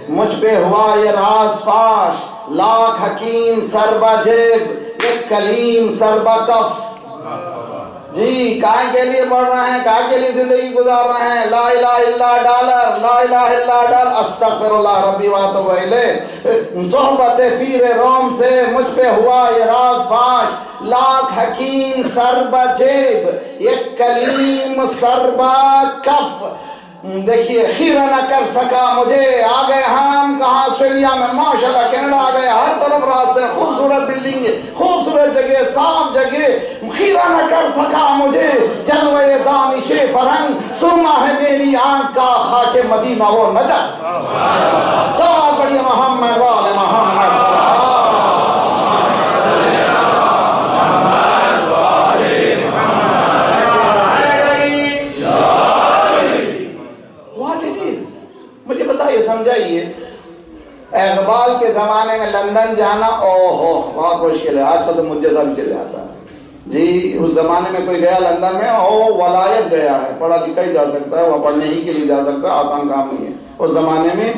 مجھ پہ ہوا یہ راز فاش. لاکھ حکیم سر بجیب ایک کلیم سر بکف. جی کائیں کے لیے پڑھ رہے ہیں؟ کائیں کے لیے زندگی گزار رہے ہیں؟ لا الہ الا ڈالر، لا الہ الا ڈالر، استغفر اللہ ربی واتوب الیہ. صحبت پیر روم سے مجھ پہ ہوا یہ راز فاش. لاکھ حکیم سر بجیب ایک کلیم سر بکف. دیکھیے خیرہ نہ کر سکا مجھے. آ گئے ہم کہاں؟ آسٹریلیا میں. ماشاءاللہ کینیڈا آ گئے. ہر طرف راستے، خوبصورت بلڈنگ، خوبصورت جگہ، صاف جگہ. خیرہ نہ کر سکا مجھے جلوے دانش فرنگ. سرما ہے میری آنکھ کا خاک مدینہ و نجف. سوال پڑھیے محمد والے محمد. سمجھائیے. اقبال کے زمانے میں لندن جانا اوہو بہت مشکل ہے. آج کل تو مجھ جیسا بھی چل جاتا ہے جی. اس زمانے میں کوئی گیا لندن میں ولایت گیا ہے، پڑھا لکھا ہی جا سکتا ہے، وہاں پڑھنے ہی کے لیے جا سکتا ہے. آسان کام نہیں ہے اس زمانے میں.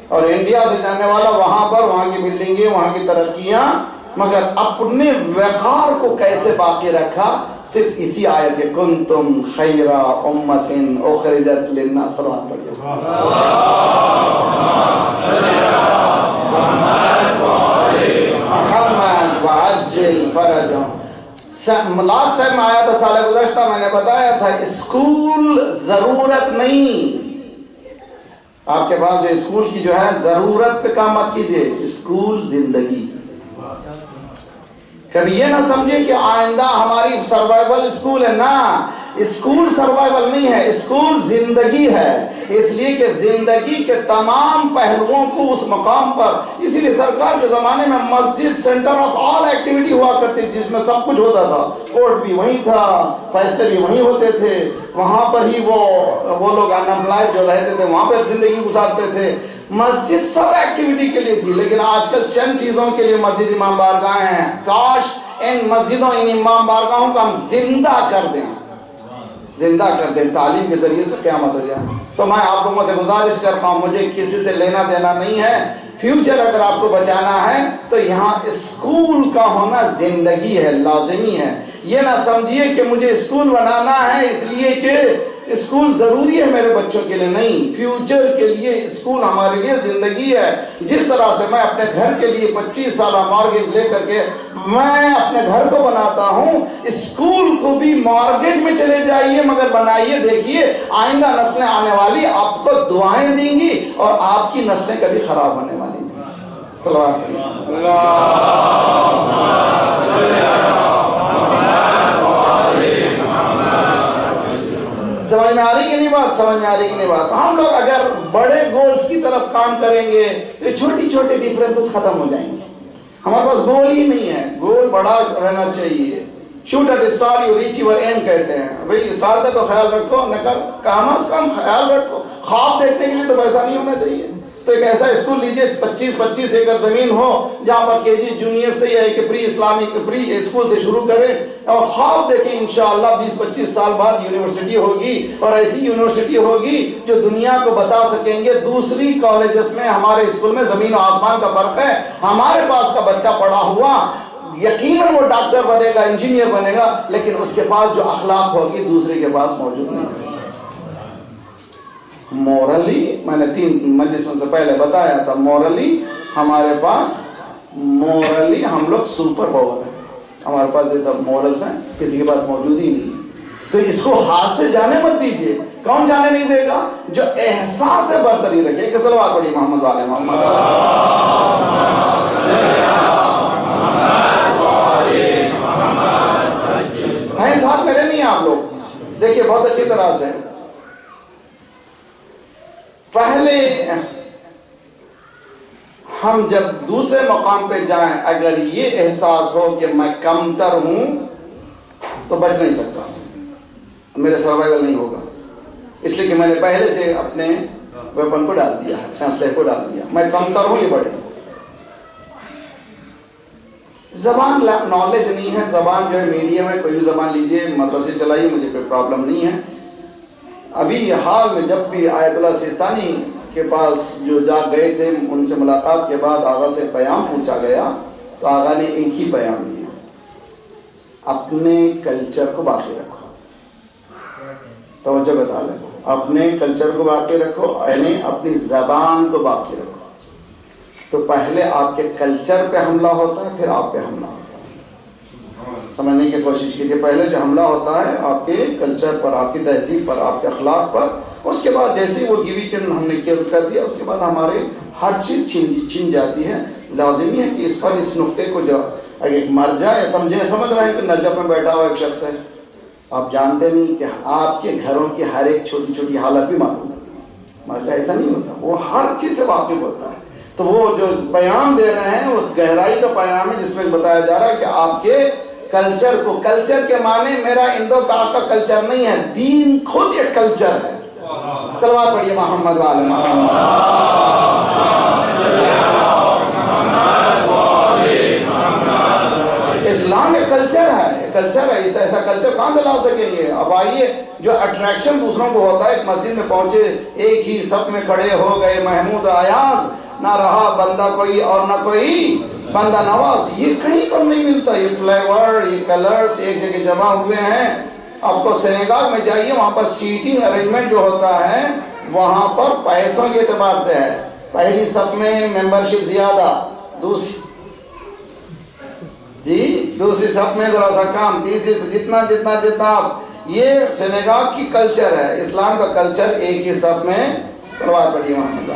اور انڈیا سے جانے والا وہاں پر وہاں کی بلڈنگیں، وہاں کی ترقیاں، مگر اپنے وقار کو کیسے باقی رکھا؟ صرف اسی آیت ہے کنتم خیر امت اخرجت للناس. صلوات پڑھیے. محمد وعجل فرجهم. لاسٹ ٹائم میں آیا تھا سال گزشتہ، میں نے بتایا تھا اسکول ضرورت نہیں. آپ کے پاس جو اسکول کی جو ہے ضرورت پہ کام مت کیجئے. اسکول زندگی. کبھی یہ نہ سمجھے کہ آئندہ ہماری سروائیول اسکول ہے. نا، اسکول سروائیول نہیں ہے، اسکول زندگی ہے. اس لیے کہ زندگی کے تمام پہلوؤں کو اس مقام پر، اسی لیے سرکار کے زمانے میں مسجد سینٹر آف آل ایکٹیویٹی ہوا کرتی تھی، جس میں سب کچھ ہوتا تھا. کورٹ بھی وہیں تھا، فیصلے بھی وہیں ہوتے تھے. وہاں پر ہی وہ لوگ انامپلائڈ جو رہتے تھے وہاں پہ زندگی گزارتے تھے. مسجد سب ایکٹیویٹی کے لیے تھی، لیکن آج کل چند چیزوں کے لیے مسجد امام بارگاہیں ہیں. کاش ان مسجدوں، ان امام بارگاہوں کو ہم زندہ کر دیں، زندہ کر دیں تعلیم کے ذریعے سے قیامت ہو جائے. تو میں آپ لوگوں سے گزارش کرتا ہوں، مجھے کسی سے لینا دینا نہیں ہے. فیوچر اگر آپ کو بچانا ہے تو یہاں اسکول کا ہونا زندگی ہے، لازمی ہے. یہ نہ سمجھیے کہ مجھے اسکول بنانا ہے اس لیے کہ اسکول ضروری ہے میرے بچوں کے لیے، نہیں، فیوچر کے لیے اسکول ہمارے لیے زندگی ہے۔ جس طرح سے میں اپنے گھر کے لیے 25 سالہ مارگیج لے کر کے میں اپنے گھر کو بناتا ہوں، اسکول کو بھی مارگیج میں چلے جائیے مگر بنائیے، دیکھیے آئندہ نسلیں آنے والی آپ کو دعائیں دیں گی اور آپ کی نسلیں کبھی خراب ہونے والی نہیں۔ صلوات سمجھ میں آ رہی کہ نہیں بات؟ سمجھ میں آ رہی کہ نہیں بات؟ ہم لوگ اگر بڑے گولز کی طرف کام کریں گے تو چھوٹی چھوٹی ڈیفرنسز ختم ہو جائیں گے۔ ہمارے پاس گول ہی نہیں ہے، گول بڑا رہنا چاہیے۔ Shoot at star you reach your end کہتے ہیں، بھئی اسٹار کا تو خیال رکھو، کم از کم خیال رکھو۔ خواب دیکھنے کے لیے تو پیسہ نہیں ہونا چاہیے۔ تو ایک ایسا اسکول لیجئے 25 ایکڑ زمین ہو جہاں پر کے جی جونیئر سے یا ایک پری اسلامک پری اسکول سے شروع کریں اور خواب دیکھیں انشاءاللہ 20-25 سال بعد یونیورسٹی ہوگی، اور ایسی یونیورسٹی ہوگی جو دنیا کو بتا سکیں گے دوسری کالجز میں ہمارے اسکول میں زمین و آسمان کا فرق ہے، ہمارے پاس کا بچہ پڑھا ہوا یقیناً وہ ڈاکٹر بنے گا، انجینئر بنے گا، لیکن اس کے پاس جو اخلاق ہوگی دوسرے کے پاس موجود نہیں ہے۔ مورلی میں نے 3 مجلسوں سے پہلے بتایا تھا، مورلی ہمارے پاس مورلی ہم لوگ سپر پاور ہیں، ہمارے پاس یہ سب مورلز ہیں کسی کے پاس موجود ہی نہیں ہے۔ تو اس کو ہاتھ سے جانے مت دیجیے۔ کون جانے نہیں دے گا؟ جو احساس برتری رکھے۔ کہ صلوات پڑھیے محمد والے محمد ہیں ساتھ میرے نہیں ہیں آپ لوگ؟ دیکھیے بہت اچھی طرح سے پہلے ہم جب دوسرے مقام پہ جائیں اگر یہ احساس ہو کہ میں کمتر ہوں تو بچ نہیں سکتا، میرے سروائیول نہیں ہوگا، اس لیے کہ میں نے پہلے سے اپنے ویپن کو ڈال دیا، اسلحے کو ڈال دیا، میں کمتر ہوں، یہ بڑے۔ زبان نالج نہیں ہے، زبان جو ہے میڈیم ہے، کوئی بھی زبان لیجئے مدرسے چلائیے، مجھے کوئی پرابلم نہیں ہے۔ ابھی حال میں جب بھی آیت اللہ سیستانی کے پاس جو جا گئے تھے ان سے ملاقات کے بعد آغا سے پیام پوچھا گیا تو آغا نے ایک ہی پیام دیا، اپنے کلچر کو باقی رکھو۔ توجہ بتا لیں، اپنے کلچر کو باقی رکھو، یعنی اپنی زبان کو باقی رکھو۔ تو پہلے آپ کے کلچر پہ حملہ ہوتا ہے، پھر آپ پہ حملہ ہوتا ہے۔ سمجھنے کی کوشش کیجیے، پہلے جو حملہ ہوتا ہے آپ کے کلچر پر، آپ کی تہذیب پر، آپ کے اخلاق پر، اس کے بعد جیسے وہ گیوی چند ہم نے کر دیا اس کے بعد ہمارے ہر چیز چھن جاتی ہے۔ لازمی ہے کہ اس پر اس نقطے کو جو ایک مرجع ہے، سمجھ رہے ہیں کہ نجف میں بیٹھا ہوا ایک شخص ہے، آپ جانتے نہیں کہ آپ کے گھروں کی ہر ایک چھوٹی چھوٹی حالت بھی معلوم ہے۔ مرجع ایسا نہیں ہوتا، وہ ہر چیز سے واقف ہوتا ہے۔ تو وہ جو پیام دے رہے ہیں اس گہرائی کا پیام ہے جس میں بتایا جا رہا ہے کہ آپ کے کلچر کو، کلچر کے معنی میرا انڈو پاک کا کلچر نہیں ہے، دین خود ایک کلچر ہے۔ صلوات پڑھیے محمد والے محمد۔ اسلام ایک کلچر ہے، کلچر ہے، ایسا کلچر کہاں سے لا سکیں گے؟ اب آئیے، جو اٹریکشن دوسروں کو ہوتا ہے، ایک مسجد میں پہنچے ایک ہی صف میں کھڑے ہو گئے، محمود ایاز، نہ رہا بندہ کوئی اور نہ کوئی بندہ نواز، یہ کہیں پر نہیں ملتا۔ یہ فلیور، یہ کلرز ایک جگہ جمع ہوئے ہیں۔ آپ کو سینیگال میں جائیے، وہاں پر سیٹنگ ارینجمنٹ جو ہوتا ہے وہاں پر پیسوں کے اعتبار سے ہے، پہلی صف میں ممبرشپ زیادہ، دوسری صف میں ذرا سا کم، تیسری سے جتنا یہ سینیگال کی کلچر ہے۔ اسلام کا کلچر ایک ہی صف میں۔ صلوات پڑھیے محمد۔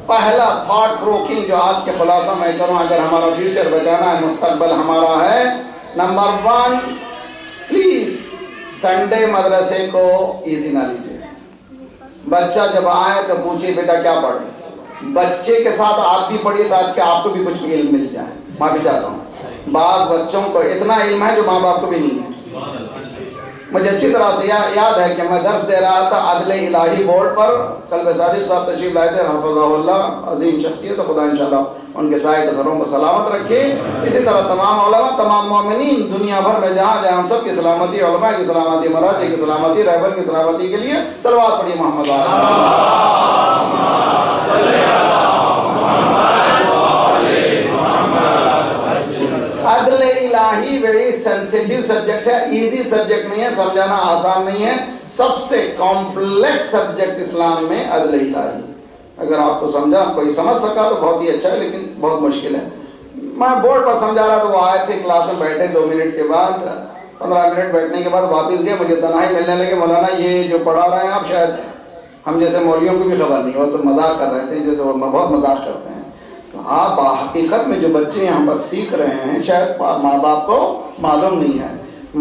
پہلا تھاٹ پروکنگ جو آج کے خلاصہ میں کروں، اگر ہمارا فیوچر بچانا ہے، مستقبل ہمارا ہے، نمبر 1 پلیز سنڈے مدرسے کو ایزی نہ لیجیے۔ بچہ جب آئے تو پوچھے بیٹا کیا پڑھے، بچے کے ساتھ آپ بھی پڑھیے تاکہ آپ کو بھی کچھ علم مل جائے۔ معافی چاہتا ہوں، بعض بچوں کو اتنا علم ہے جو ماں باپ کو بھی نہیں ہے۔ مجھے اچھی طرح سے یاد ہے کہ میں درس دے رہا تھا عدل الہی بورڈ پر، قلب صادق صاحب تشریف لائے تھے، حفظہ اللہ، عظیم شخصیت، خدا انشاءاللہ ان کے سائے کے سروں کو سلامت رکھے۔ اسی طرح تمام علماء، تمام مومنین دنیا بھر میں جہاں ہم سب کی سلامتی، علماء کی سلامتی، مراجع کی سلامتی، رہبر کی سلامتی کے لیے صلوات پڑھیے محمد۔ عدل الہی ویری سینسیٹیو سبجیکٹ ہے، ایزی سبجیکٹ نہیں ہے، سمجھانا آسان نہیں ہے، سب سے کمپلیکس سبجیکٹ اسلام میں عدل الہی۔ اگر آپ کو سمجھا، کوئی سمجھ سکا تو بہت ہی اچھا ہے، لیکن بہت مشکل ہے۔ میں بورڈ پر سمجھا رہا تو وہ آئے تھے، کلاس میں بیٹھے 2 منٹ کے بعد، 15 منٹ بیٹھنے کے بعد واپس گئے، مجھے تنہائی ملنے لگے، مولانا یہ جو پڑھا رہے ہیں آپ شاید ہم جیسے مولویوں کو بھی خبر نہیں ہو، تو مذاق کر رہے تھے جیسے وہ بہت مذاق کرتے ہیں۔ آپ حقیقت میں جو بچے یہاں پر سیکھ رہے ہیں شاید ماں باپ کو معلوم نہیں ہے۔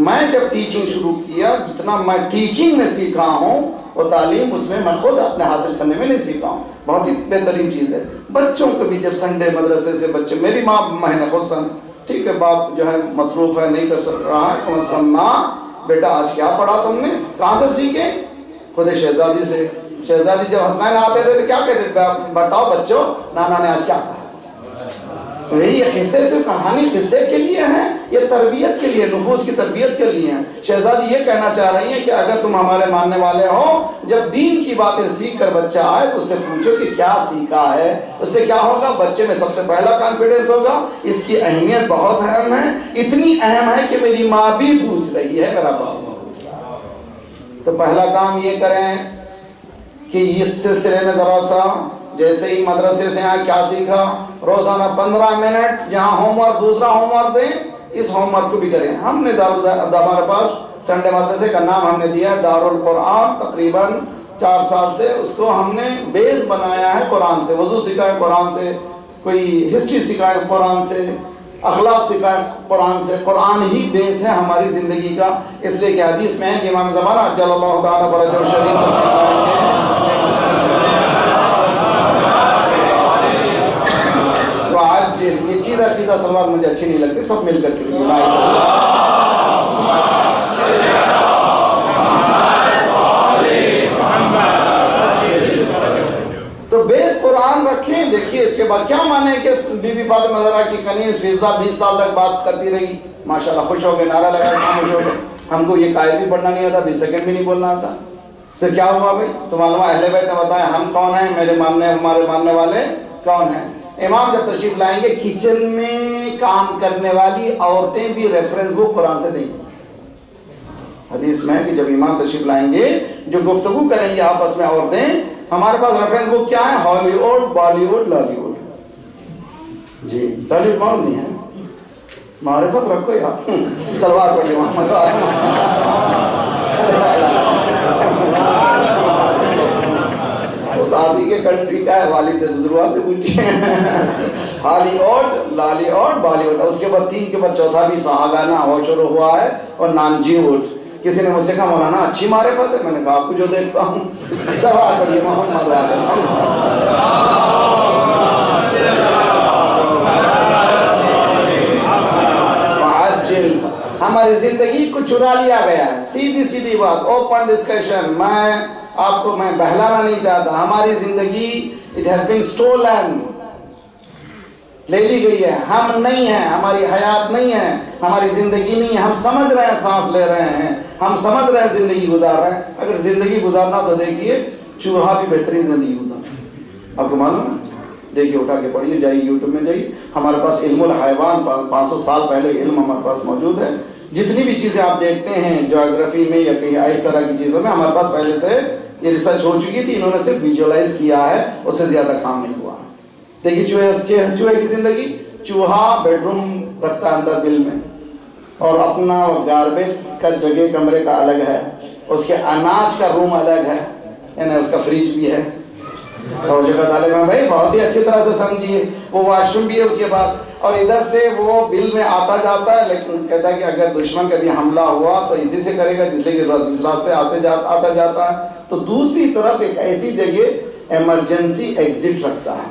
میں جب ٹیچنگ شروع کیا، جتنا میں ٹیچنگ میں سیکھا ہوں وہ تعلیم اس میں خود اپنے حاصل کرنے میں نہیں سیکھا ہوں، بہت ہی بہترین چیز ہے۔ بچوں کو بھی جب سنڈے مدرسے سے بچے، میری ماں میں نے خود ٹھیک ہے باپ جو ہے مصروف ہے نہیں کر سک رہا ہے، کم از کم ماں بیٹا آج کیا پڑھا تم نے، کہاں سے سیکھے؟ خود شہزادی سے۔ شہزادی جب حسنین آتے تھے تو کیا کہتے تھے؟ بتاؤ بچوں نانا نے آج کیا کہا؟ یہ قصے سے کہانی قصے کے لیے ہے، یہ تربیت کے لیے، نفوس کی تربیت کے لیے ہیں۔ شہزادی یہ کہنا چاہ رہی ہیں کہ اگر تم ہمارے ماننے والے ہو، جب دین کی باتیں سیکھ کر بچہ آئے تو اس سے پوچھو کہ کیا سیکھا ہے، اس سے کیا ہوگا؟ بچے میں سب سے پہلا کانفیڈنس ہوگا، اس کی اہمیت بہت اہم ہے، اتنی اہم ہے کہ میری ماں بھی پوچھ رہی ہے میرا باپ۔ تو پہلا کام یہ کریں کہ اس سلسلے میں ذرا سا جیسے ہی مدرسے سے آئے کیا سیکھا، روزانہ 15 منٹ جہاں ہوم ورک دوسرا ہوم ورک دیں، اس ہوم ورک کو بھی کریں۔ ہم نے ہمارے پاس سنڈے مدرسے کا نام ہم نے دیا ہے دارالقرآن، تقریباً 4 سال سے اس کو ہم نے بیس بنایا ہے قرآن سے، وضو سکھائے قرآن سے، کوئی ہسٹری سکھائے قرآن سے، اخلاق سکھائے قرآن سے، قرآن ہی بیس ہے ہماری زندگی کا۔ اس لیے کہ حدیث میں ہے کہ امام زمانہ عجل اللہ تعالیٰ فرجہ الشریف یہ چیدہ سلوات مجھے اچھی نہیں لگتی، سب مل کر کے تو بیس قرآن رکھیں۔ دیکھیے اس کے بعد کیا مانے کہ بی بی فاطمہ زہرا کی کنیز فضہ 20 سال تک بات کرتی رہی، ماشاءاللہ خوش ہو گئے، نعرہ لگا خوش ہو گئے۔ ہم کو یہ قائد بھی پڑھنا نہیں آتا، 20 سیکنڈ بھی نہیں بولنا آتا۔ پھر کیا ہوا بھائی؟ تو معلوم ہے اہل بیت نے بتایا ہم کون ہیں، ہمارے ماننے والے کون ہیں۔ امام جب تشریف لائیں گے کچن میں کام کرنے والی عورتیں بھی ریفرنس بک قرآن سے دیں گی۔ حدیث میں کہ جب امام تشریف لائیں گے جو گفتگو کریں گے آپس میں عورتیں، ہمارے پاس ریفرنس بک کیا ہے؟ Hollywood, Bollywood, Lollywood. جی لالی ووڈ معلوم نہیں ہے؟ معرفت رکھو یار، سلوات پڑھیے محمد دادی کے کنٹری کا ہے، والد بزرگوں سے پوچھیں۔ Hollywood, Lollywood, Bollywood, اس کے بعد 3 کے بعد چوتھا بھی سہاگانا وہ شروع ہوا ہے، اور نانجی ووڈ۔ کسی نے مجھ سے کہا مولانا اچھی معرفت ہے، میں نے کہا آپ کو جو دیکھتا ہوں۔ سوال پڑھیے محمد ہماری زندگی کو چرا لیا گیا ہے، سیدھی بات، اوپن ڈسکشن۔ میں بہلانا نہیں چاہتا، ہماری زندگی it has been stolen، لے لی گئی ہے، ہم نہیں ہیں، ہماری حیات نہیں ہے، ہماری زندگی نہیں ہے، ہم سمجھ رہے ہیں سانس لے رہے ہیں، ہم سمجھ رہے ہیں زندگی گزار رہے ہیں۔ اگر زندگی گزارنا تو دیکھیے چوہا بھی بہترین زندگی گزارتا، آپ کو معلوم ہے؟ دیکھیے اٹھا کے پڑھیے، جائیے یوٹیوب میں جائیے، ہمارے پاس علم الحیوان 500 سال پہلے علم ہمارے پاس موجود ہے۔ جتنی بھی چیزیں آپ دیکھتے ہیں جیوگرافی میں یا کہیں اس طرح کی چیزوں میں، ہمارے پاس پہلے سے یہ ریسرچ ہو چکی تھی، انہوں نے صرف ویژوائز کیا ہے، اس سے زیادہ کام نہیں ہوا۔ دیکھیے چوہے کی زندگی، چوہا بیڈ روم رکھتا ہے اندر بل میں، اور اپنا گاربیج کا جگہ کمرے کا الگ ہے، اس کے اناج کا روم الگ ہے، یعنی اس کا فریج بھی ہے، اور جگہ طالب میں بھائی بہت ہی اچھی طرح سے سمجھیے، وہ واش روم بھی ہے اس کے پاس، اور ادھر سے وہ بل میں آتا جاتا ہے، لیکن کہتا ہے کہ اگر دشمن کبھی حملہ ہوا تو اسی سے کرے گا جس لیے کہ جس راستے آتا جاتا ہے۔ تو دوسری طرف ایک ایسی جگہ ایمرجنسی ایگزٹ رکھتا ہے،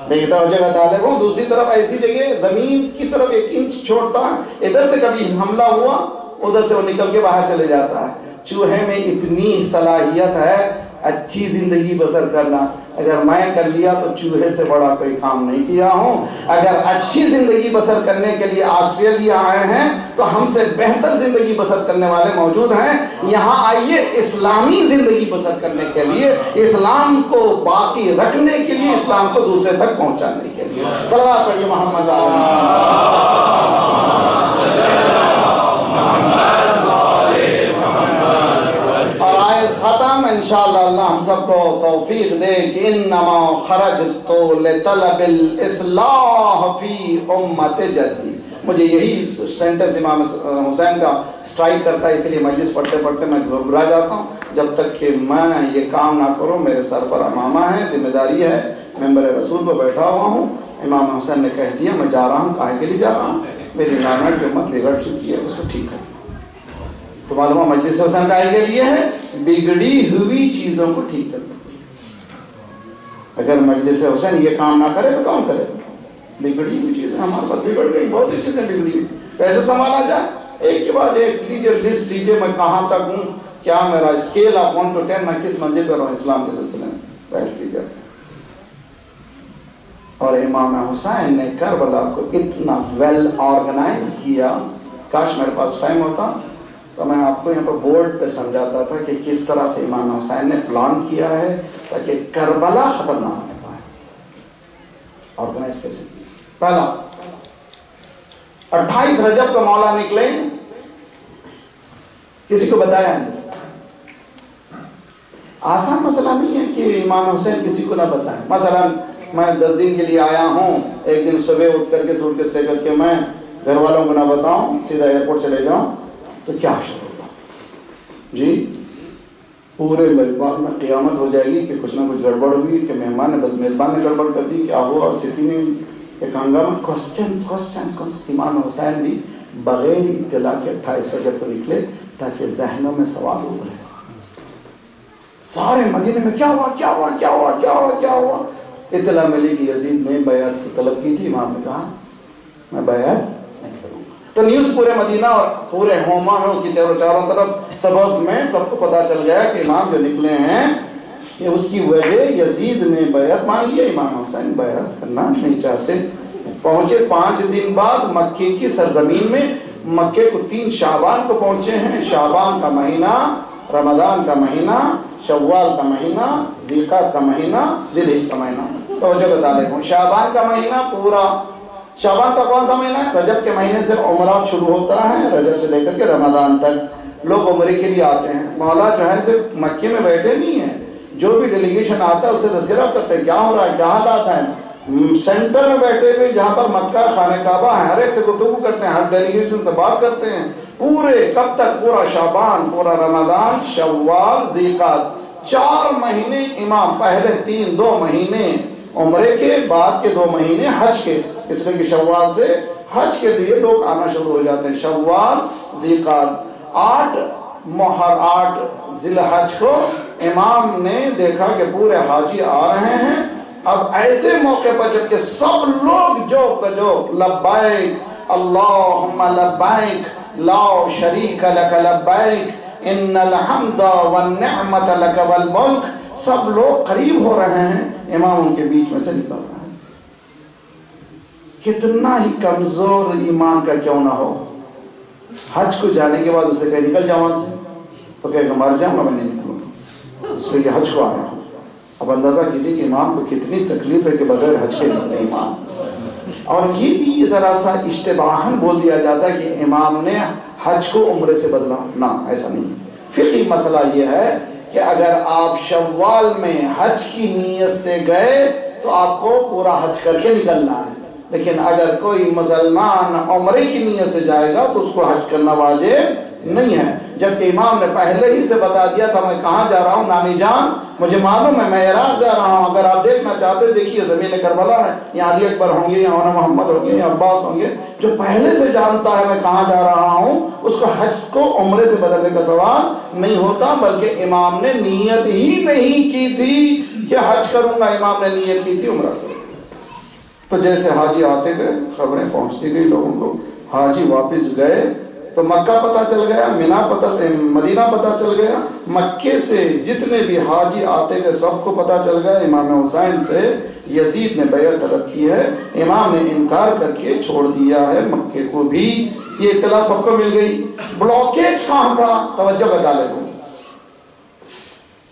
دیکھتا ہو جگہ طالب ہوں، دوسری طرف ایسی جگہ زمین کی طرف 1 انچ چھوڑتا ہے، ادھر سے کبھی حملہ ہوا ادھر سے وہ نکل کے باہر چلے جاتا ہے۔ چوہے میں اتنی صلاحیت ہے اچھی زندگی بسر کرنا، اگر میں کر لیا تو چوہے سے بڑا کوئی کام نہیں کیا ہوں. اگر اچھی زندگی بسر کرنے کے لیے آسٹریلیا آئے ہیں تو ہم سے بہتر زندگی بسر کرنے والے موجود ہیں. یہاں آئیے اسلامی زندگی بسر کرنے کے لیے, اسلام کو باقی رکھنے کے لیے, اسلام کو دوسرے تک پہنچانے کے لیے. صلوات پڑھیے محمد ختم. انشاءاللہ اللہ ہم سب کو توفیق دے کہ انما خرجت لطلب الاصلاح فی امت جدی. مجھے یہی سینٹنس امام حسین کا سٹرائک کرتا ہے, اس لیے مجلس پڑھتے پڑھتے میں گھبرا جاتا ہوں. جب تک کہ میں یہ کام نہ کروں, میرے سر پر امامہ ہے, ذمہ داری ہے, ممبر رسول پہ بیٹھا ہوا ہوں. امام حسین نے کہہ دیا میں جا رہا ہوں, کاہے کے لیے جا رہا ہوں, میری نانا کی امت بگڑ چکی ہے, اس کو ٹھیک ہے. تو معلومہ مجلس حسین کا کے لیے ہے بگڑی ہوئی چیزوں کو ٹھیک کرنا. اگر مجلس حسین یہ کام نہ کرے تو کون کرے؟ بگڑی ہوئی چیزیں ہمارے پاس بگڑ گئی, بہت سی چیزیں بگڑی ہوئی, کیسے سنبھالا جائے؟ ایک کے بعد ایک لیجیے, لسٹ لیجیے, میں کہاں تک ہوں, کیا میرا اسکیل آف 1 to 10, میں کس منزل پر ہوں اسلام کے سلسلے میں, بحث کی جاتی. اور امام حسین نے کربلا کو اتنا ویل آرگنائز کیا, کاش میرے پاس ٹائم ہوتا تو میں آپ کو یہاں پر بورڈ پہ سمجھاتا تھا کہ کس طرح سے امام حسین نے پلان کیا ہے تاکہ کربلا ختم نہ ہونے پائے. آرگنائز کیسے کیا؟ پہلا 28 رجب کو مولا نکلے, کسی کو بتایا نہیں. آسان مسئلہ نہیں ہے کہ امام حسین کسی کو نہ بتائیں. مثلا میں 10 دن کے لیے آیا ہوں, ایک دن صبح اٹھ کر کے سوٹ کیس لے کر کے میں گھر والوں کو نہ بتاؤں, سیدھا ایئرپورٹ چلے جاؤں, تو کیا حشر ہوگا جی؟ پورے میزبان میں قیامت ہو جائے گی کہ کچھ نہ کچھ گڑبڑ ہوئی, کہ مہمان نے, بس میزبان نے گڑبڑ کر دی, کیا ہوا, اور صرف نے ایک ہنگامہ, کوسچنز. امام حسین بھی بغیر اطلاع کے 28 رجب کو نکلے تاکہ ذہنوں میں سوال ابھرے. سارے مدینے میں کیا ہوا, کیا ہوا, کیا ہوا, کیا ہوا, کیا ہوا. اطلاع ملی کہ یزید نے بیعت کی طلب کی تھی. امام نے کہا میں بیعت نہیں کروں گا. تو نیوز پورے مدینہ اور پورے ہوما میں, اس کی چاروں طرف سبق میں سب کو پتا چل گیا کہ امام جو نکلے ہیں کہ اس کی وجہ یزید نے بیعت مانگی ہے, امام حسین بیعت کرنا نہیں چاہتے. پہنچے 5 دن بعد مکے کی سرزمین میں. مکے کو 3 شعبان کو پہنچے ہیں. شعبان کا مہینہ, رمضان کا مہینہ, شوال کا مہینہ, ذیقات کا مہینہ, ذیلحج کا مہینہ. توجہ بتا دے, شعبان کا مہینہ پورا. شعبان کا کون سا مہینہ ہے؟ رجب کے مہینے سے عمرہ شروع ہوتا ہے, رجب سے لے کر کے رمضان تک لوگ عمرے کے لیے آتے ہیں. مولا جو ہے صرف مکے میں بیٹھے نہیں ہیں, جو بھی ڈیلیگیشن آتا ہے اسے تذکرہ کرتے ہیں کیا ہو رہا ہے, کیا حالات ہیں. سینٹر میں بیٹھے ہوئے جہاں پر مکہ خانہ کعبہ ہے, ہر ایک سے گفتگو کرتے ہیں, ہر ڈیلیگیشن سے بات کرتے ہیں. پورے کب تک؟ پورا شعبان, پورا رمضان, شوال, ذیقات, 4 مہینے امام. پہلے 2 مہینے عمرے کے, بعد کے 2 مہینے حج کے, اس لیے کہ شوال سے حج کے لیے لوگ آنا شروع ہو جاتے ہیں. شوال, ذیقات, 8 ذی الحج کو امام نے دیکھا کہ پورے حاجی آ رہے ہیں. اب ایسے موقع پر جب کہ سب لوگ جو لبیک اللہم لبیک لا شریک لک لبیک ان الحمد والنعمت لک والملک, سب لوگ قریب ہو رہے ہیں, امام ان کے بیچ میں سے نکل رہا ہے. کتنا ہی کمزور ایمان کا کیوں نہ ہو, حج کو جانے کے بعد اسے کہے نکل جاؤ وہاں سے, تو کہے کہ مر جاؤں گا, میں نہیں نکلوں گا, اس لیے کہ حج کو آیا ہوں. اب اندازہ کیجئے کہ امام کو کتنی تکلیف ہے کہ بغیر حج کے نکلے امام. اور یہ بھی ذرا سا اشتباہاً بول دیا جاتا ہے کہ امام نے حج کو عمرے سے بدلا. نہ, ایسا نہیں. فقہی مسئلہ یہ ہے کہ اگر آپ شوال میں حج کی نیت سے گئے تو آپ کو پورا حج کر کے نکلنا ہے. لیکن اگر کوئی مسلمان عمرے کی نیت سے جائے گا تو اس کو حج کرنا واجب نہیں ہے. جبکہ امام نے پہلے ہی سے بتا دیا تھا میں کہاں جا رہا ہوں نانی جان, مجھے معلوم ہے میں عراق جا رہا ہوں, اگر آپ دیکھنا چاہتے دیکھیے زمین کربلا ہے, یہاں علی اکبر ہوں گے, یہاں محمد ہوں گے, یہاں عباس ہوں گے. جو پہلے سے جانتا ہے میں کہاں جا رہا ہوں, اس کو حج کو عمرے سے بدلنے کا سوال نہیں ہوتا. بلکہ امام نے نیت ہی نہیں کی تھی کہ حج کروں گا, امام نے نیت کی تھی عمرہ کروں. تو جیسے حاجی آتے گئے خبریں پہنچتی گئی لوگوں کو, حاجی واپس گئے تو مکہ پتہ چل گیا، مدینہ پتہ چل گیا، مکے سے جتنے بھی حاجی آتے تھے سب کو پتہ چل گیا امام حسین سے یزید نے بیعت طلب کی ہے، امام نے انکار کر کے چھوڑ دیا ہے مکے کو بھی، یہ اطلاع سب کو مل گئی۔ بلاکیج کہاں تھا؟ توجہ بتا لے دوں،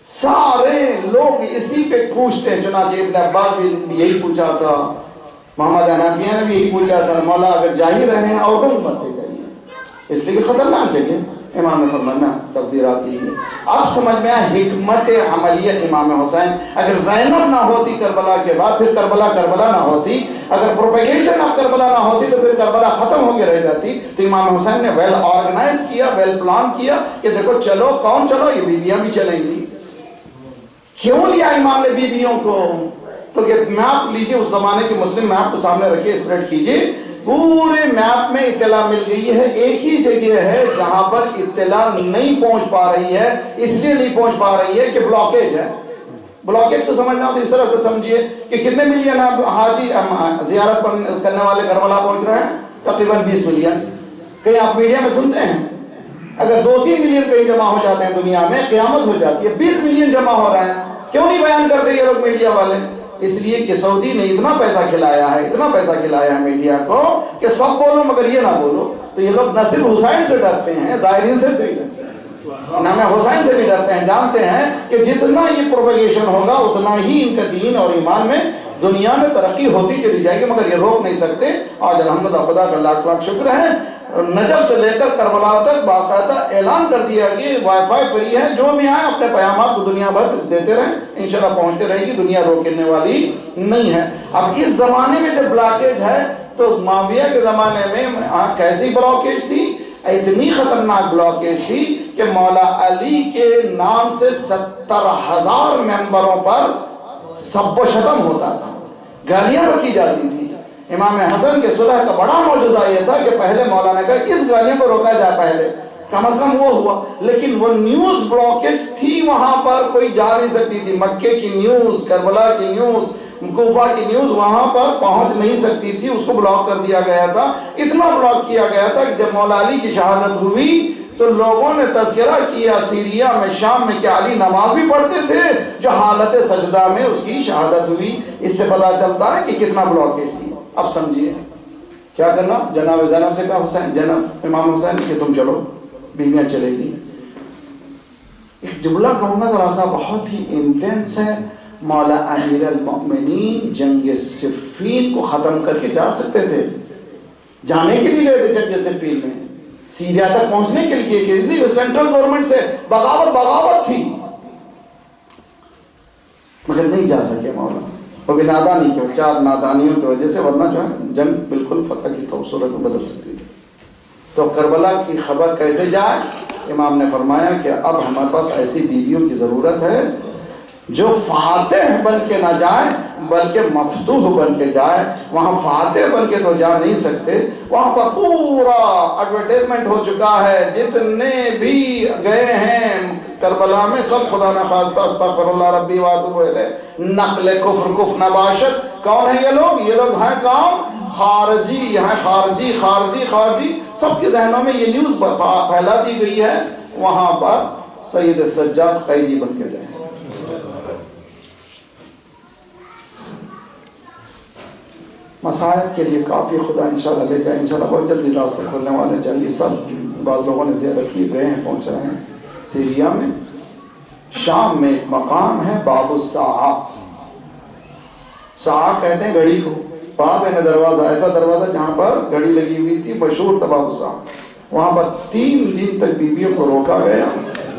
سارے لوگ اسی پہ پوچھتے ہیں، چنانچہ ابن عباس بھی یہی پوچھا تھا، محمد حنفیہ نے بھی یہی پوچھا تھا، مولا اگر جا ہی رہے ہیں اور ڈونٹ بنتے جائیے، اس لیے کہ خطرناک جگہ۔ امام نے فرمایا تقدیرات ہی ہے۔ اب سمجھ میں آیا حکمت عملیہ امام حسین، اگر زینب نہ ہوتی کربلا کے بعد پھر کربلا نہ ہوتی، اگر پروپیگیشن آف کربلا نہ ہوتی تو پھر کربلا ختم ہو کے رہ جاتی، تو امام حسین نے ویل آرگنائز کیا، ویل پلان کیا کہ دیکھو چلو، کون چلو؟ یہ بیویاں بھی چلیں گی۔ کیوں لیا امام نے بیویوں کو؟ تو کہ میپ لیجئے، اس زمانے کے مسلم میپ کو سامنے رکھے، اسپریڈ کیجئے، پورے میپ میں اطلاع مل گئی ہے، ایک ہی جگہ ہے جہاں پر اطلاع نہیں پہنچ پا رہی ہے، اس لیے نہیں پہنچ پا رہی ہے کہ بلاکیج ہے۔ بلاکیج کو سمجھنا تو اس طرح سے سمجھیے کہ کتنے ملین حاجی زیارت کرنے والے کربلا پہنچ رہے ہیں؟ تقریباً 20 ملین۔ کہیں آپ میڈیا میں سنتے ہیں اگر 2-3 ملین کہیں جمع ہو جاتے ہیں دنیا میں قیامت ہو جاتی ہے، 20 ملین جمع ہو رہے ہیں، کیوں نہیں بیان کرتے یہ لوگ میڈیا والے؟ اس لیے کہ سعودی نے اتنا پیسہ کھلایا ہے میڈیا کو کہ سب بولو مگر یہ نہ بولو، تو یہ لوگ نہ صرف حسین سے ڈرتے ہیں، ظاہرین سے بھی ڈرتے ہیں، نہ میں حسین سے بھی ڈرتے ہیں، جانتے ہیں کہ جتنا یہ پروپیگیشن ہوگا اتنا ہی ان کا دین اور ایمان میں دنیا میں ترقی ہوتی چلی جائے گی، مگر یہ روک نہیں سکتے۔ آج الحمدللہ خدا کا لاکھ لاکھ شکر ہے، نجف سے لے کر کربلا تک باقاعدہ اعلان کر دیا کہ وائی فائی فری ہے، جو بھی آئے اپنے پیامات کو دنیا بھر دیتے رہیں، انشاءاللہ پہنچتے رہے گی، دنیا روکنے والی نہیں ہے۔ اب اس زمانے میں جب بلاکیج ہے تو معاویہ کے زمانے میں کیسی بلاکیج تھی؟ اتنی خطرناک بلاکیج تھی کہ مولا علی کے نام سے 70,000 ممبروں پر سب و شتم ہوتا تھا، گالیاں رکھی جاتی تھی۔ امام حسن کے صلح کا بڑا معجزہ یہ تھا کہ پہلے مولانا کہا اس گالیوں کو روکا جائے، پہلے کم از کم وہ ہوا، لیکن وہ نیوز بلاکیج تھی، وہاں پر کوئی جا نہیں سکتی تھی، مکے کی نیوز، کربلا کی نیوز، کوفہ کی نیوز وہاں پر پہنچ نہیں سکتی تھی، اس کو بلاک کر دیا گیا تھا۔ اتنا بلاک کیا گیا تھا کہ جب مولا علی کی شہادت ہوئی تو لوگوں نے تذکرہ کیا سیریا میں، شام میں، کہ علی نماز بھی پڑھتے تھے جو حالت سجدہ میں اس کی شہادت ہوئی۔ اس سے پتہ چلتا ہے کہ کتنا بلاکیج تھی۔ اب سمجھیے کیا کرنا؟ جناب زینب سے کہا حسین، جناب امام حسین کہ تم چلو، بیویاں چلے گی۔ ایک جملہ کہوں گا ذرا سا، بہت ہی انٹینس ہے۔ مولا امیر المؤمنین جنگ صفین کو ختم کر کے جا سکتے تھے، جانے کے لیے گئے تھے جنگ صفین میں، سیریا تک پہنچنے کے لیے کہ سینٹرل گورنمنٹ سے بغاوت تھی، مگر نہیں جا سکے مولا، وہ بھی نادانی کی، چار نادانیوں کی وجہ سے، ورنہ جو ہے جنگ بالکل فتح کی صورت میں بدل سکتی تھی۔ تو کربلا کی خبر کیسے جائے؟ امام نے فرمایا کہ اب ہمارے پاس ایسی بیویوں کی ضرورت ہے جو فاتح بن کے نہ جائیں بلکہ مفتوح بن کے جائے۔ وہاں فاتح بن کے تو جا نہیں سکتے، وہاں پر پورا ایڈورٹائزمنٹ ہو چکا ہے، جتنے بھی گئے ہیں کربلا میں سب خدا نخواستہ استغفر اللہ ربی واتوب الیہ، نقل کفر نباشت۔ کون ہیں یہ لوگ؟ یہ لوگ ہیں کون؟ خارجی، یہاں خارجی سب کے ذہنوں میں یہ نیوز پھیلا دی گئی ہے، وہاں پر سید سجاد قیدی بن کے جائیں۔ مسائب کے لیے کافی، خدا انشاءاللہ لے جائیں، انشاءاللہ بہت جلدی راستے کھولنے والے چاہیے سب۔ بعض لوگوں نے زیارت کی، گئے ہیں، پہنچ رہے ہیں سیریا میں۔ شام میں ایک مقام ہے باب الساعہ، ساعہ کہتے ہیں گھڑی کو، باب ہے دروازہ، ایسا دروازہ جہاں پر گھڑی لگی ہوئی تھی، مشہور تھا باب الساعہ۔ وہاں پر 3 دن تک بیویوں کو روکا گیا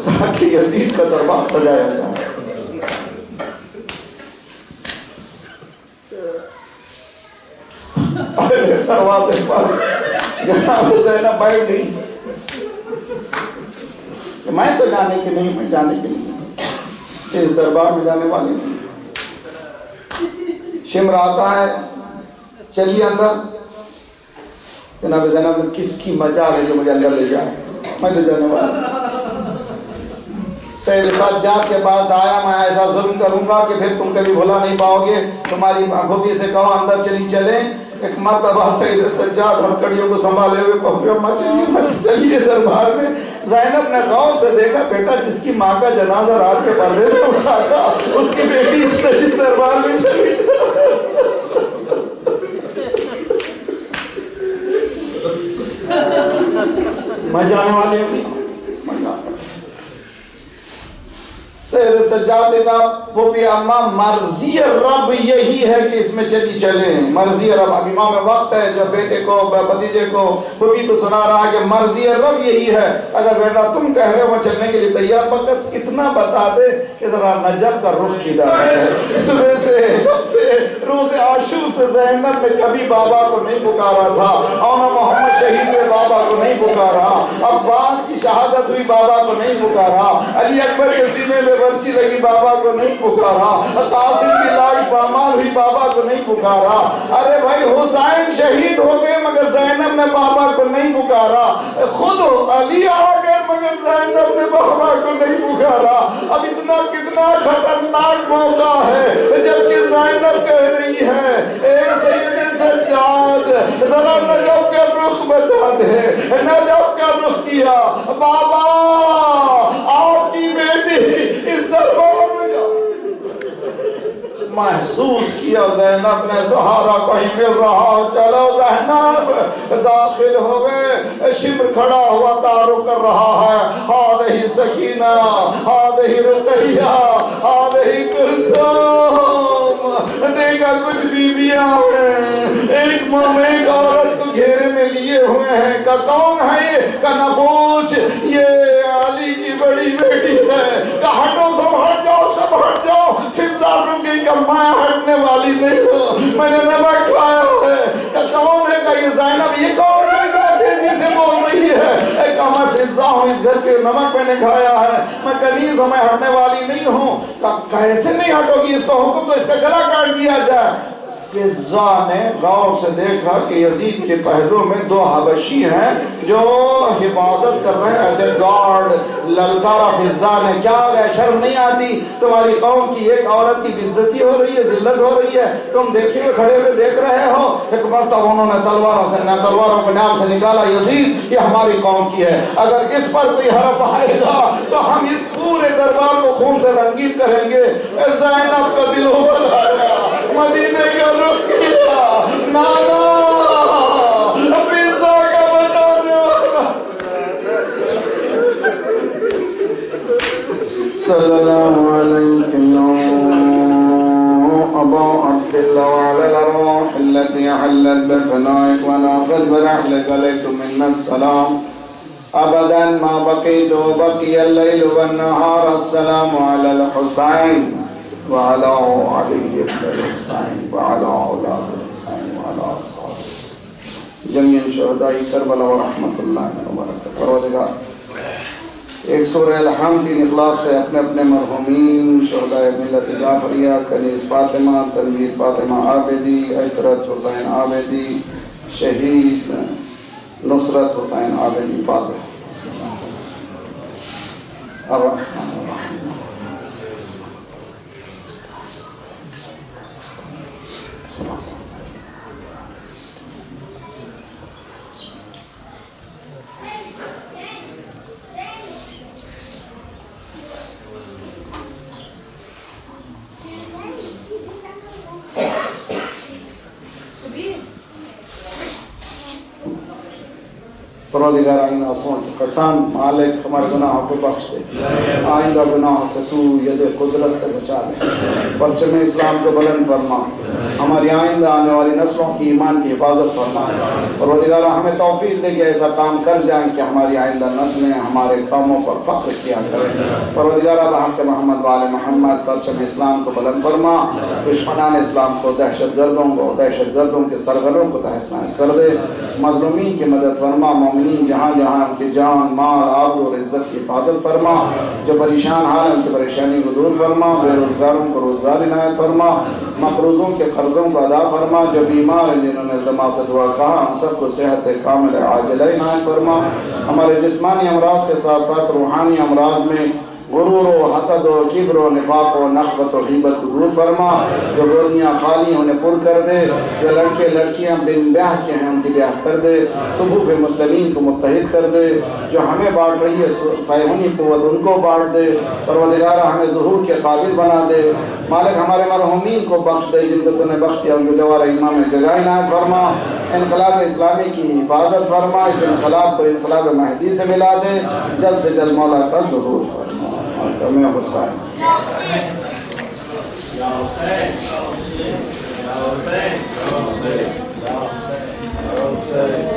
تاکہ یزید کا دربار سجایا جائے۔ دروازے پر جناب زینب بیٹھ گئی کہ میں تو جانے کے نہیں، اس دربار میں جانے والی نہیں۔ شمر آتا ہے، چلیے اندر۔ جناب زینب نے کس کی مجال ہے جو مجھے اندر لے جائے، میں تو جانے والا۔ سید سجاد کے پاس آیا، میں ایسا ظلم کروں گا کہ پھر تم کبھی بھلا نہیں پاؤ گے، تمہاری بھوبی سے کہو اندر چلیں۔ ایک مرتبہ سید سجاد ہتھکڑیوں کو سنبھالے ہوئے پہنچے اماں چلیے دربار میں. زینب نے غور سے دیکھا بیٹا جس کی ماں کا جنازہ رات کے پردے میں اٹھا تھا اس کی بیٹی اس دربار میں چلی. میں جانے والے ہوں. سید سجاد نے کہا وہ بھی اماں مرضی رب یہی ہے کہ اس میں چلی چلیں. مرضی رب. اب امام وقت ہے جو بیٹے کو بھتیجے کو پھوپھی کو سنا رہا ہے کہ مرضی رب یہی ہے. اگر بیٹا تم کہہ رہے ہو چلنے کے لیے تیار وقت اتنا بتا دے کہ ذرا نجف کا رخ کدھر ہے. صبح سے جب سے روز عاشور سے زینب نے کبھی بابا کو نہیں پکارا تھا اور نہ محمد شہید نے بابا کو نہیں پکارا. عباس کی شہادت ہوئی بابا کو نہیں پکارا. علی اکبر کے سینے میں برچی لگی بابا کو نہیں پکارا. قاسم کی لاش پامال ہوئی بابا کو نہیں پکارا. ارے بھائی حسین شہید ہو گئے مگر زینب نے بابا کو نہیں پکارا. خود علی آ گئے مگر زینب نے بابا کو نہیں پکارا. اب اتنا کتنا خطرناک موقع ہے جبکہ زینب کہہ رہی ہے اے سید سجاد ذرا نجف کا رخ بتا دے. نجف کا رخ کیا. بابا آپ کی بیٹی اس دربار میں جا. محسوس کیا زینب نے سہارا کہیں مل رہا. چلو زینب داخل ہوئے. شبر کھڑا ہوا تعارف کر رہا ہے. ہادہی سکینہ ہادہی رقیہ ہادہی کلثوم. دیکھا کچھ بیویاں ہیں ایک عورت کو گھیرے میں لیے ہوئے ہیں. کہ کون ہے یہ؟ کہ نہ پوچھ یہ علی کی بڑی بیٹی ہے. کہ ہٹو سب ہٹ جاؤ سب ہٹ جاؤ. فضا رکی کہ میں ہٹنے والی نہیں ہوں. میں نے نمک کھایا ہے. کہ کون ہے؟ کہ یہ زینب. یہ کون ہے جو اتنا تیزی سے بول رہی ہے؟ کہ میں فضا ہوں اس گھر کے نمک میں نے کھایا ہے. میں کنیز ہوں میں ہٹنے والی نہیں ہوں. کہ کیسے نہیں ہٹو گی؟ اس کو حکم تو اس کا گلا کاٹ دیا جائے. فضا نے غور سے دیکھا کہ یزید کے پہلو میں دو حبشی ہیں جو حفاظت کر رہے ہیں ایسے گارڈ. للکارا فضا نے کیا ہو گیا شرم نہیں آتی؟ تمہاری قوم کی ایک عورت کی عزتی ہو رہی ہے ذلت ہو رہی ہے. تم دیکھے ہوئے کھڑے ہوئے دیکھ رہے ہو. ایک مرتبہ انہوں نے تلواروں کو نام سے نکالا. یزید یہ ہماری قوم کی ہے. اگر اس پر کوئی حرف آئے گا تو ہم اس پورے دربار کو خون سے رنگین کریں گے. زینب کا دل ابل آیا. مدینے کا رخ کیا. نانا فضا کا بچا دے. صلی اللہ علیہ ابا عبد اللہ وعلى الارواح التي حلت بفنائك ونافذ برحلك عليكم منا السلام ابدا ما بقيت وبقي الليل والنهار. السلام على الحسين وعلى علي بن الحسين وعلى اولاد الحسين وعلى اصحابه جميع شهداء کربلا ورحمۃ اللہ وبرکاتہ. پروردگار ایک سورہ الحمد ان اخلاص سے اپنے اپنے مرحومین شہداء ملت جعفریہ کنیز فاطمہ تنویر فاطمہ عابدی عطرت حسین عابدی شہید نصرت حسین عابدی فاتح الرحمن الرحیم. پروردگار آئینہ آسمان کی قسم مالک ہمارے گناہوں کو بخش دے. آئندہ گناہوں سے تو ید قدرت سے بچا دے. پرچم اسلام کو بلند فرما. ہماری آئندہ آنے والی نسلوں کی ایمان کی حفاظت فرما. پروردگار ہمیں توفیق دے کہ ایسا کام کر جائیں کہ ہماری آئندہ نسلیں ہمارے قوموں پر فخر کیا کریں. پروردگار بحق محمد وآل محمد پرچم اسلام کو بلند فرما. دشمنان اسلام کو دہشت گردوں کے سرغلوں کو تہس نہس کر دے. مظلومین کی مدد فرما. مومنین جہاں جہاں ان کی جان مال آبرو اور عزت کی حفاظت فرما. جو پریشان حال ان کی پریشانی کو دور فرما. بے روزگاروں کو روزگار عنایت فرما. مقروضوں کے قرضوں کو ادا فرما. جو بیمار ہیں جنہوں نے دما سے دعا کہا ہم سب کو صحت کامل عاجلہ عنایت فرما. ہمارے جسمانی امراض کے ساتھ ساتھ روحانی امراض میں غرور و حسد و کبر و نفاق و نخبت و غیبت کو دور فرما، جو گوریاں خالی انہیں پر کر دے، جو لڑکے لڑکیاں بن بیاہ کے ہیں ان کی بیاہ کر دے، صفوف مسلمین کو متحد کر دے، جو ہمیں بانٹ رہی ہے سائہونی قوت ان کو بانٹ دے، پروردگارہ ہمیں ظہور کے قابل بنا دے، مالک ہمارے مرحومین کو بخش دے جن کو تو نے بخش دیا، ان کو جوار امام جگہ عنایت فرما، انقلاب اسلامی کی حفاظت فرما، اس انقلاب کو انقلاب مہدی سے ملا دے، جلد سے جلد مولا کا ظہور فرما۔ میں حسین یا حسین یا حسین یا حسین یا حسین یا حسین